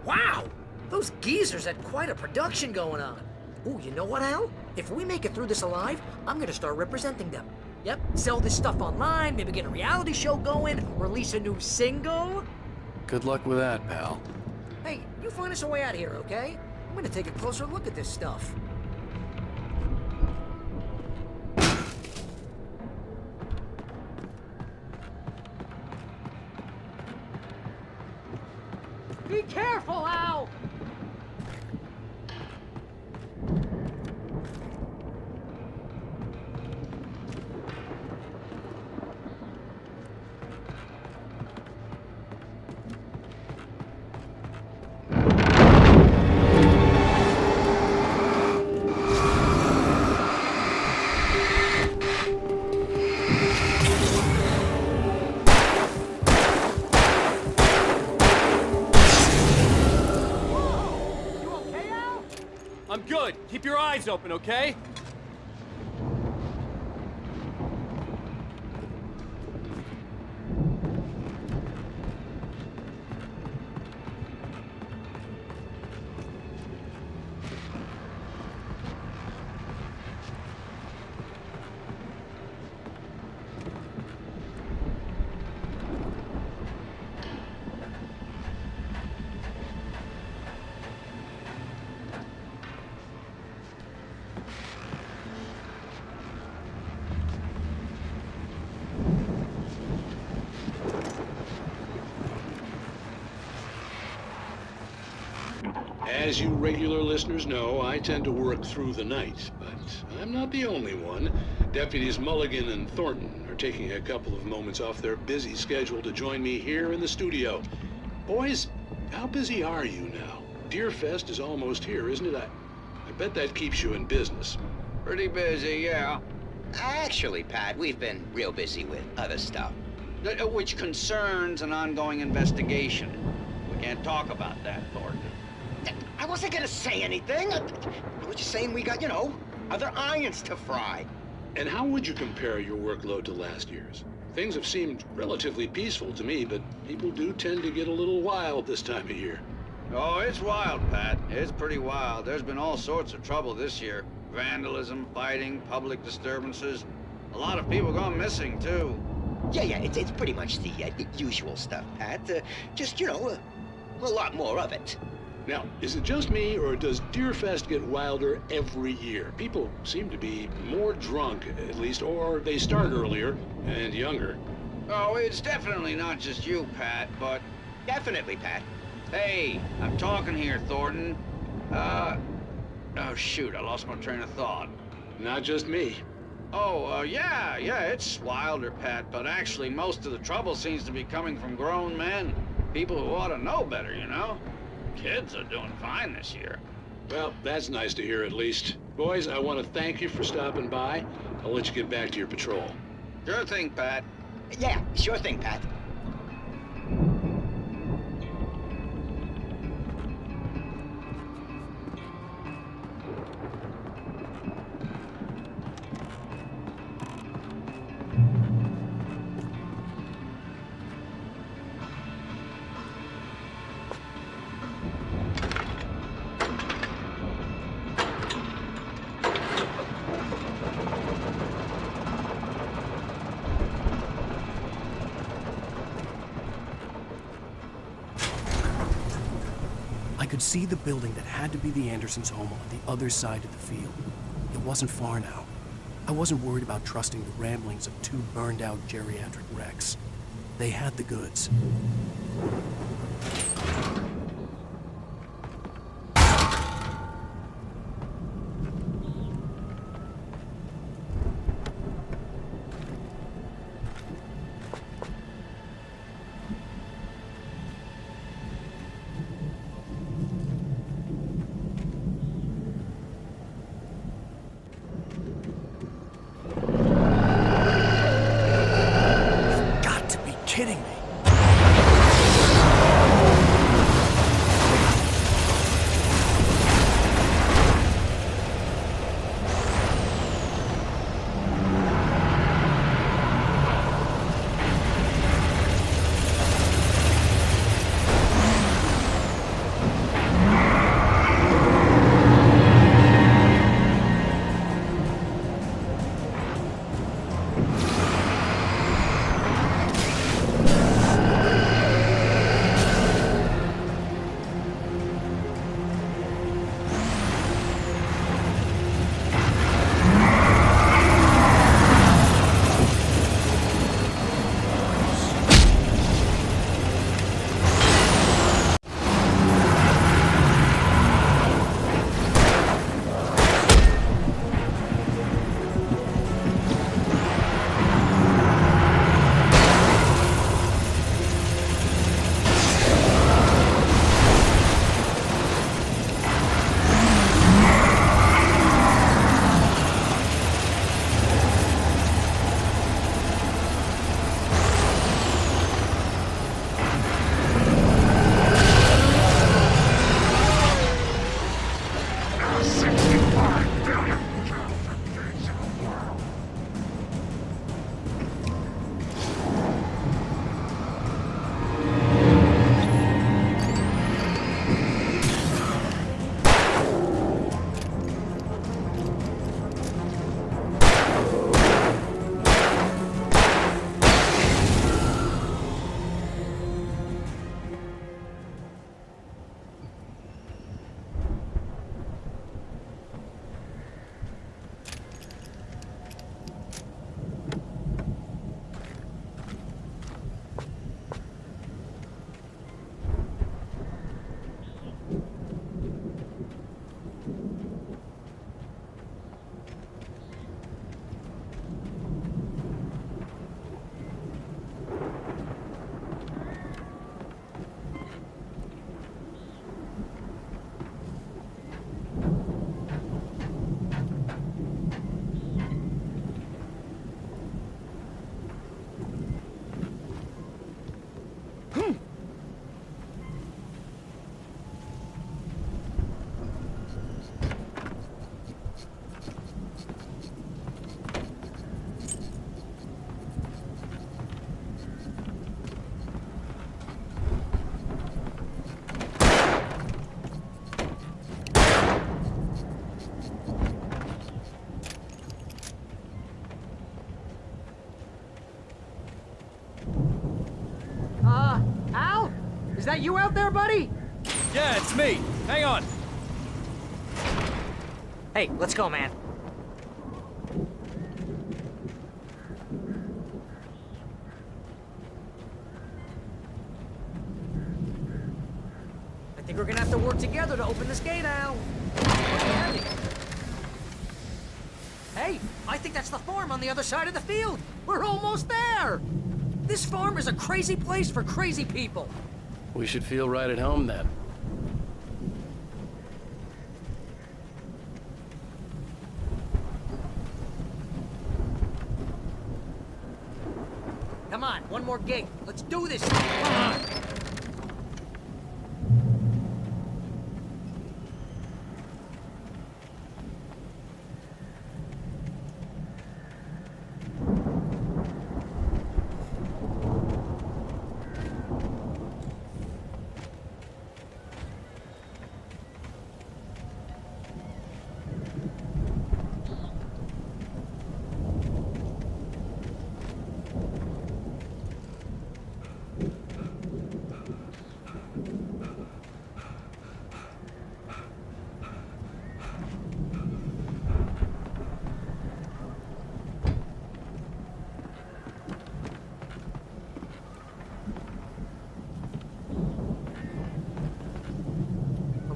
Wow! Those geezers had quite a production going on. Ooh, you know what, Al? If we make it through this alive, I'm gonna start representing them. Yep, sell this stuff online, maybe get a reality show going, release a new single. Good luck with that, pal. Hey, you find us a way out of here, okay? I'm gonna take a closer look at this stuff. Be careful, Al! Keep your eyes open, okay? As you regular listeners know, I tend to work through the night, but I'm not the only one. Deputies Mulligan and Thornton are taking a couple of moments off their busy schedule to join me here in the studio. Boys, how busy are you now? Deerfest is almost here, isn't it? I bet that keeps you in business. Pretty busy, yeah. Actually, Pat, we've been real busy with other stuff, which concerns an ongoing investigation. We can't talk about that, Thornton. I wasn't gonna say anything. I was just saying we got, other irons to fry. And how would you compare your workload to last year's? Things have seemed relatively peaceful to me, but people do tend to get a little wild this time of year. Oh, it's wild, Pat. It's pretty wild. There's been all sorts of trouble this year. Vandalism, fighting, public disturbances. A lot of people gone missing, too. Yeah, it's pretty much the usual stuff, Pat. Just, a lot more of it. Now, is it just me, or does Deerfest get wilder every year? People seem to be more drunk, at least, or they start earlier and younger. Oh, it's definitely not just you, Pat, but... Definitely, Pat. Hey, I'm talking here, Thornton. Oh, shoot, I lost my train of thought. Not just me. Oh, yeah, it's wilder, Pat, but actually most of the trouble seems to be coming from grown men. People who ought to know better, Kids are doing fine this year. Well, that's nice to hear at least. Boys, I want to thank you for stopping by. I'll let you get back to your patrol. Sure thing, Pat. Yeah, sure thing, Pat. I could see the building that had to be the Andersons' home on the other side of the field. It wasn't far now. I wasn't worried about trusting the ramblings of two burned-out geriatric wrecks. They had the goods. Kidding me. Is that you out there, buddy? Yeah, it's me. Hang on. Hey, let's go, man. I think we're gonna have to work together to open this gate, Al. Hey, I think that's the farm on the other side of the field. We're almost there. This farm is a crazy place for crazy people. We should feel right at home then. Come on, one more gate. Let's do this. Come on.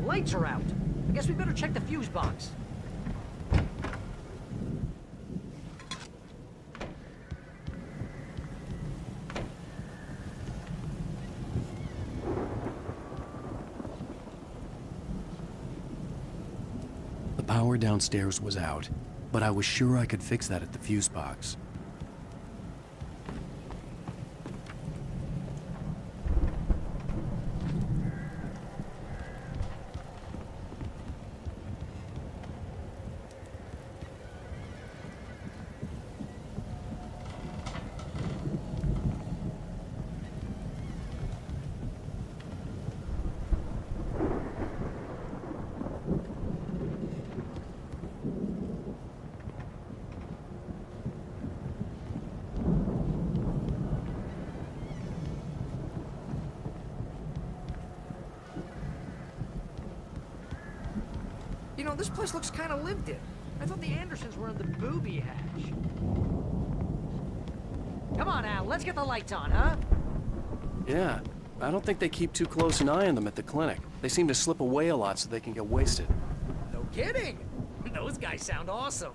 Lights are out. I guess we better check the fuse box. The power downstairs was out, but I was sure I could fix that at the fuse box. You know, this place looks kind of lived in. I thought the Andersons were in the booby hatch. Come on, Al, let's get the lights on, huh? Yeah, I don't think they keep too close an eye on them at the clinic. They seem to slip away a lot so they can get wasted. No kidding. Those guys sound awesome.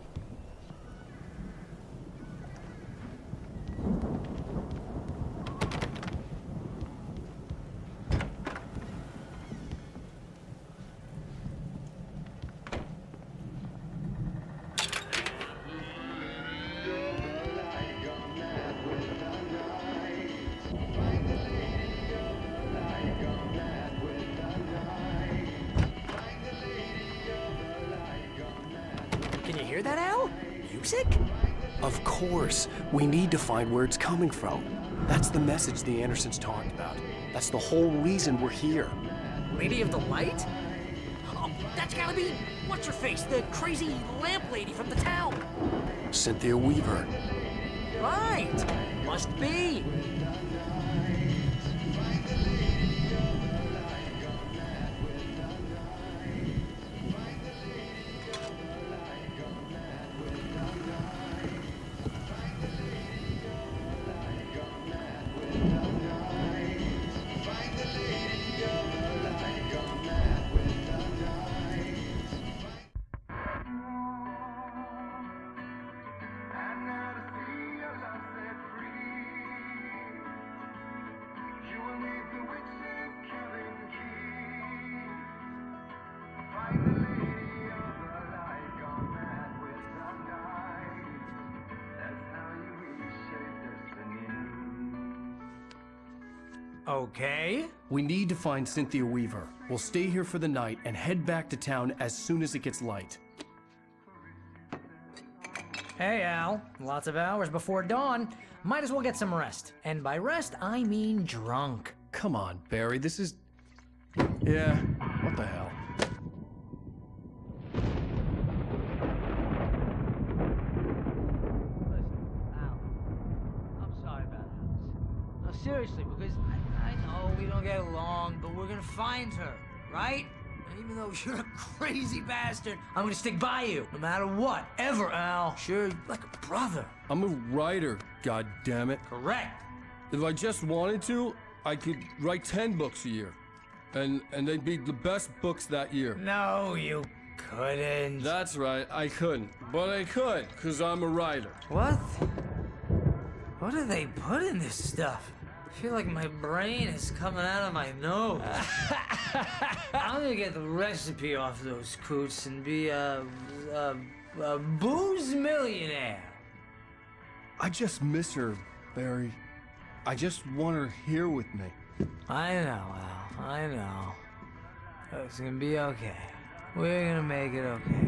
Can you hear that, Al? Music? Of course. We need to find where it's coming from. That's the message the Andersons talked about. That's the whole reason we're here. Lady of the Light? Oh, that's gotta be... what's-her-face? The crazy lamp lady from the town. Cynthia Weaver. Right. Must be. Okay. We need to find Cynthia Weaver. We'll stay here for the night and head back to town as soon as it gets light. Hey, Al. Lots of hours before dawn. Might as well get some rest. And by rest, I mean drunk. Come on, Barry, this is... Yeah, what the hell? Listen, Al, I'm sorry about this. No, seriously, because I know know we don't get along, but we're gonna find her, right? And even though you're a crazy bastard, I'm gonna stick by you, no matter what, ever, Al. Sure, you're like a brother. I'm a writer, goddammit. Correct. If I just wanted to, I could write 10 books a year. And they'd be the best books that year. No, you couldn't. That's right, I couldn't. But I could, because I'm a writer. What? What do they put in this stuff? I feel like my brain is coming out of my nose. I'm gonna get the recipe off those coots and be a booze millionaire. I just miss her, Barry. I just want her here with me. I know, Al. I know. It's gonna be okay. We're gonna make it okay.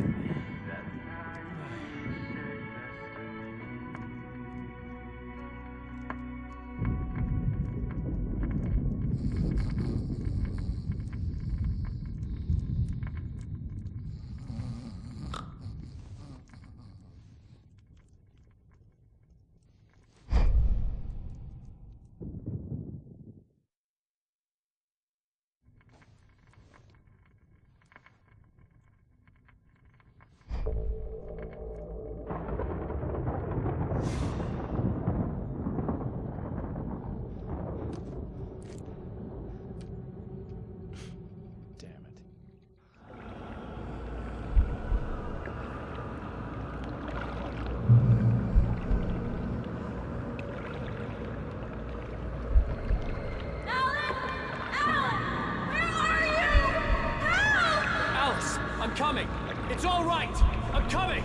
I'm coming! It's all right! I'm coming!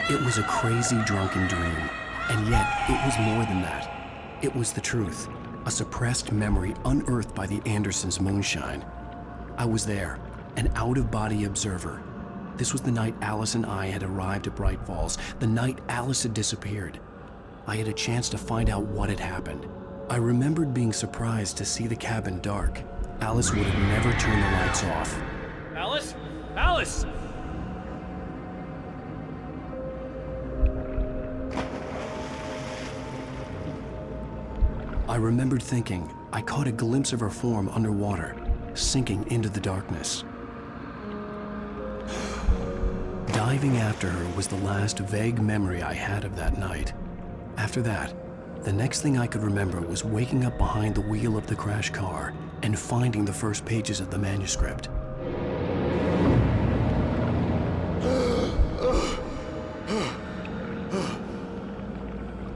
It was a crazy, drunken dream, and yet it was more than that. It was the truth, a suppressed memory unearthed by the Andersons' moonshine. I was there, an out-of-body observer. This was the night Alice and I had arrived at Bright Falls, the night Alice had disappeared. I had a chance to find out what had happened. I remembered being surprised to see the cabin dark. Alice would have never turned the lights off. Alice? Alice! I remembered thinking I caught a glimpse of her form underwater, sinking into the darkness. Diving after her was the last vague memory I had of that night. After that, the next thing I could remember was waking up behind the wheel of the crashed car and finding the first pages of the manuscript.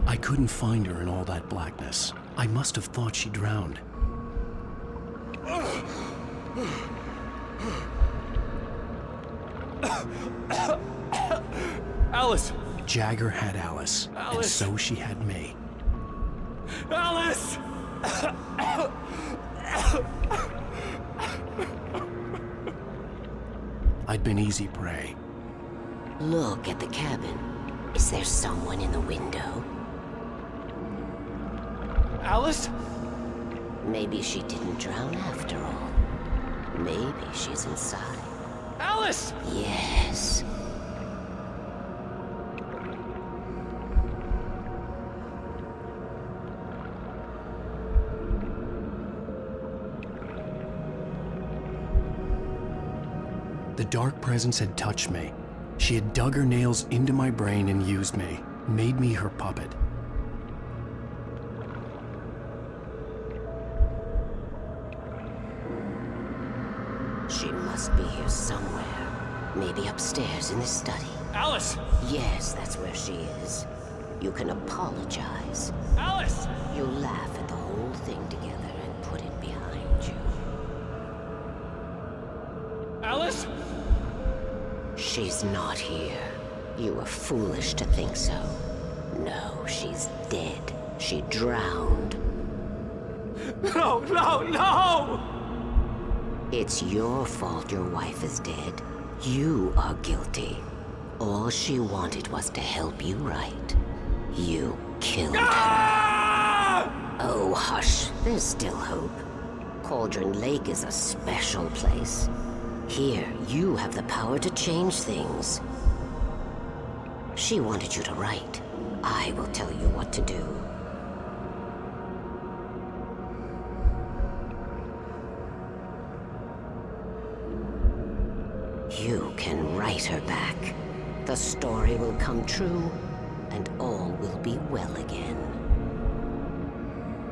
I couldn't find her in all that blackness. I must have thought she drowned. Alice! Jagger had Alice, Alice! and so she had me. Alice! I'd been easy prey. Look at the cabin. Is there someone in the window? Alice? Maybe she didn't drown after all. Maybe she's inside. Alice! Yes. The dark presence had touched me. She had dug her nails into my brain and used me, made me her puppet. She must be here somewhere. Maybe upstairs in the study. Alice! Yes, that's where she is. You can apologize. Alice! You'll laugh at the whole thing together and put it behind you. Alice? She's not here. You were foolish to think so. No, she's dead. She drowned. No, no, no! It's your fault your wife is dead. You are guilty. All she wanted was to help you right. You killed her. Oh, hush. There's still hope. Cauldron Lake is a special place. Here, you have the power to change things. She wanted you to write. I will tell you what to do. You can write her back. The story will come true, and all will be well again.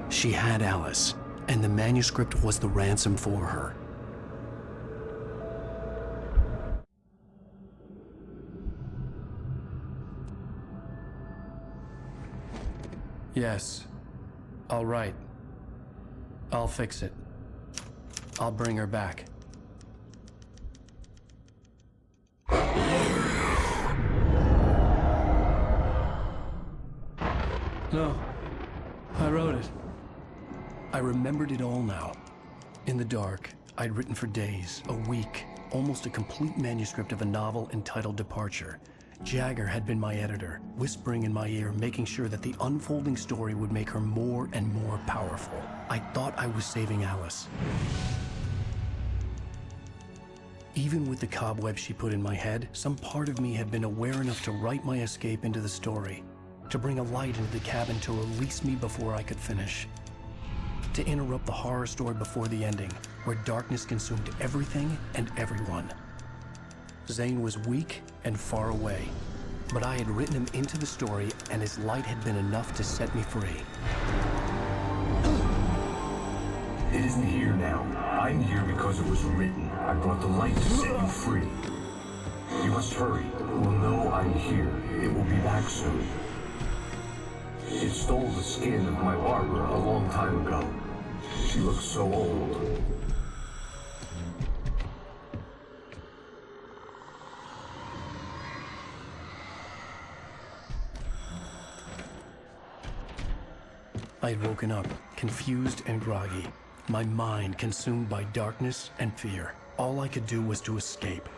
She had Alice, and the manuscript was the ransom for her. Yes. All right. I'll fix it. I'll bring her back. No. I wrote it. I remembered it all now. In the dark, I'd written for days, a week, almost a complete manuscript of a novel entitled Departure. Jagger had been my editor, whispering in my ear, making sure that the unfolding story would make her more and more powerful. I thought I was saving Alice. Even with the cobwebs she put in my head, some part of me had been aware enough to write my escape into the story, to bring a light into the cabin to release me before I could finish, to interrupt the horror story before the ending, where darkness consumed everything and everyone. Zane was weak and far away, but I had written him into the story, and his light had been enough to set me free. It isn't here now. I'm here because it was written. I brought the light to set you free. You must hurry. It will know I'm here. It will be back soon. It stole the skin of my barber a long time ago. She looks so old. I had woken up, confused and groggy, my mind consumed by darkness and fear. All I could do was to escape.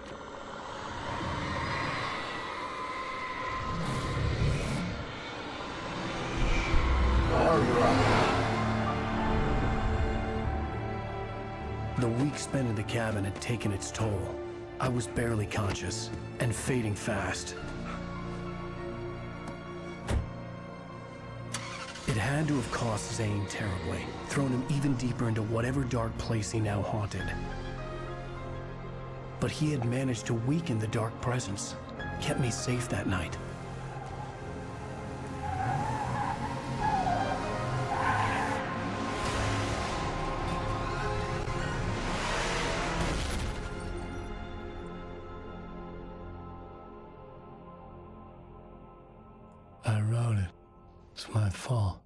The week spent in the cabin had taken its toll. I was barely conscious, and fading fast. It had to have cost Zane terribly, thrown him even deeper into whatever dark place he now haunted. But he had managed to weaken the dark presence, kept me safe that night. I wrote it. It's my fault.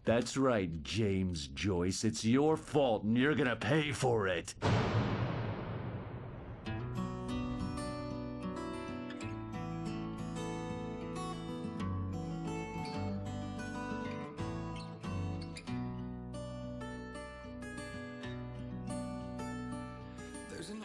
That's right, James Joyce. It's your fault, and you're gonna pay for it. There's an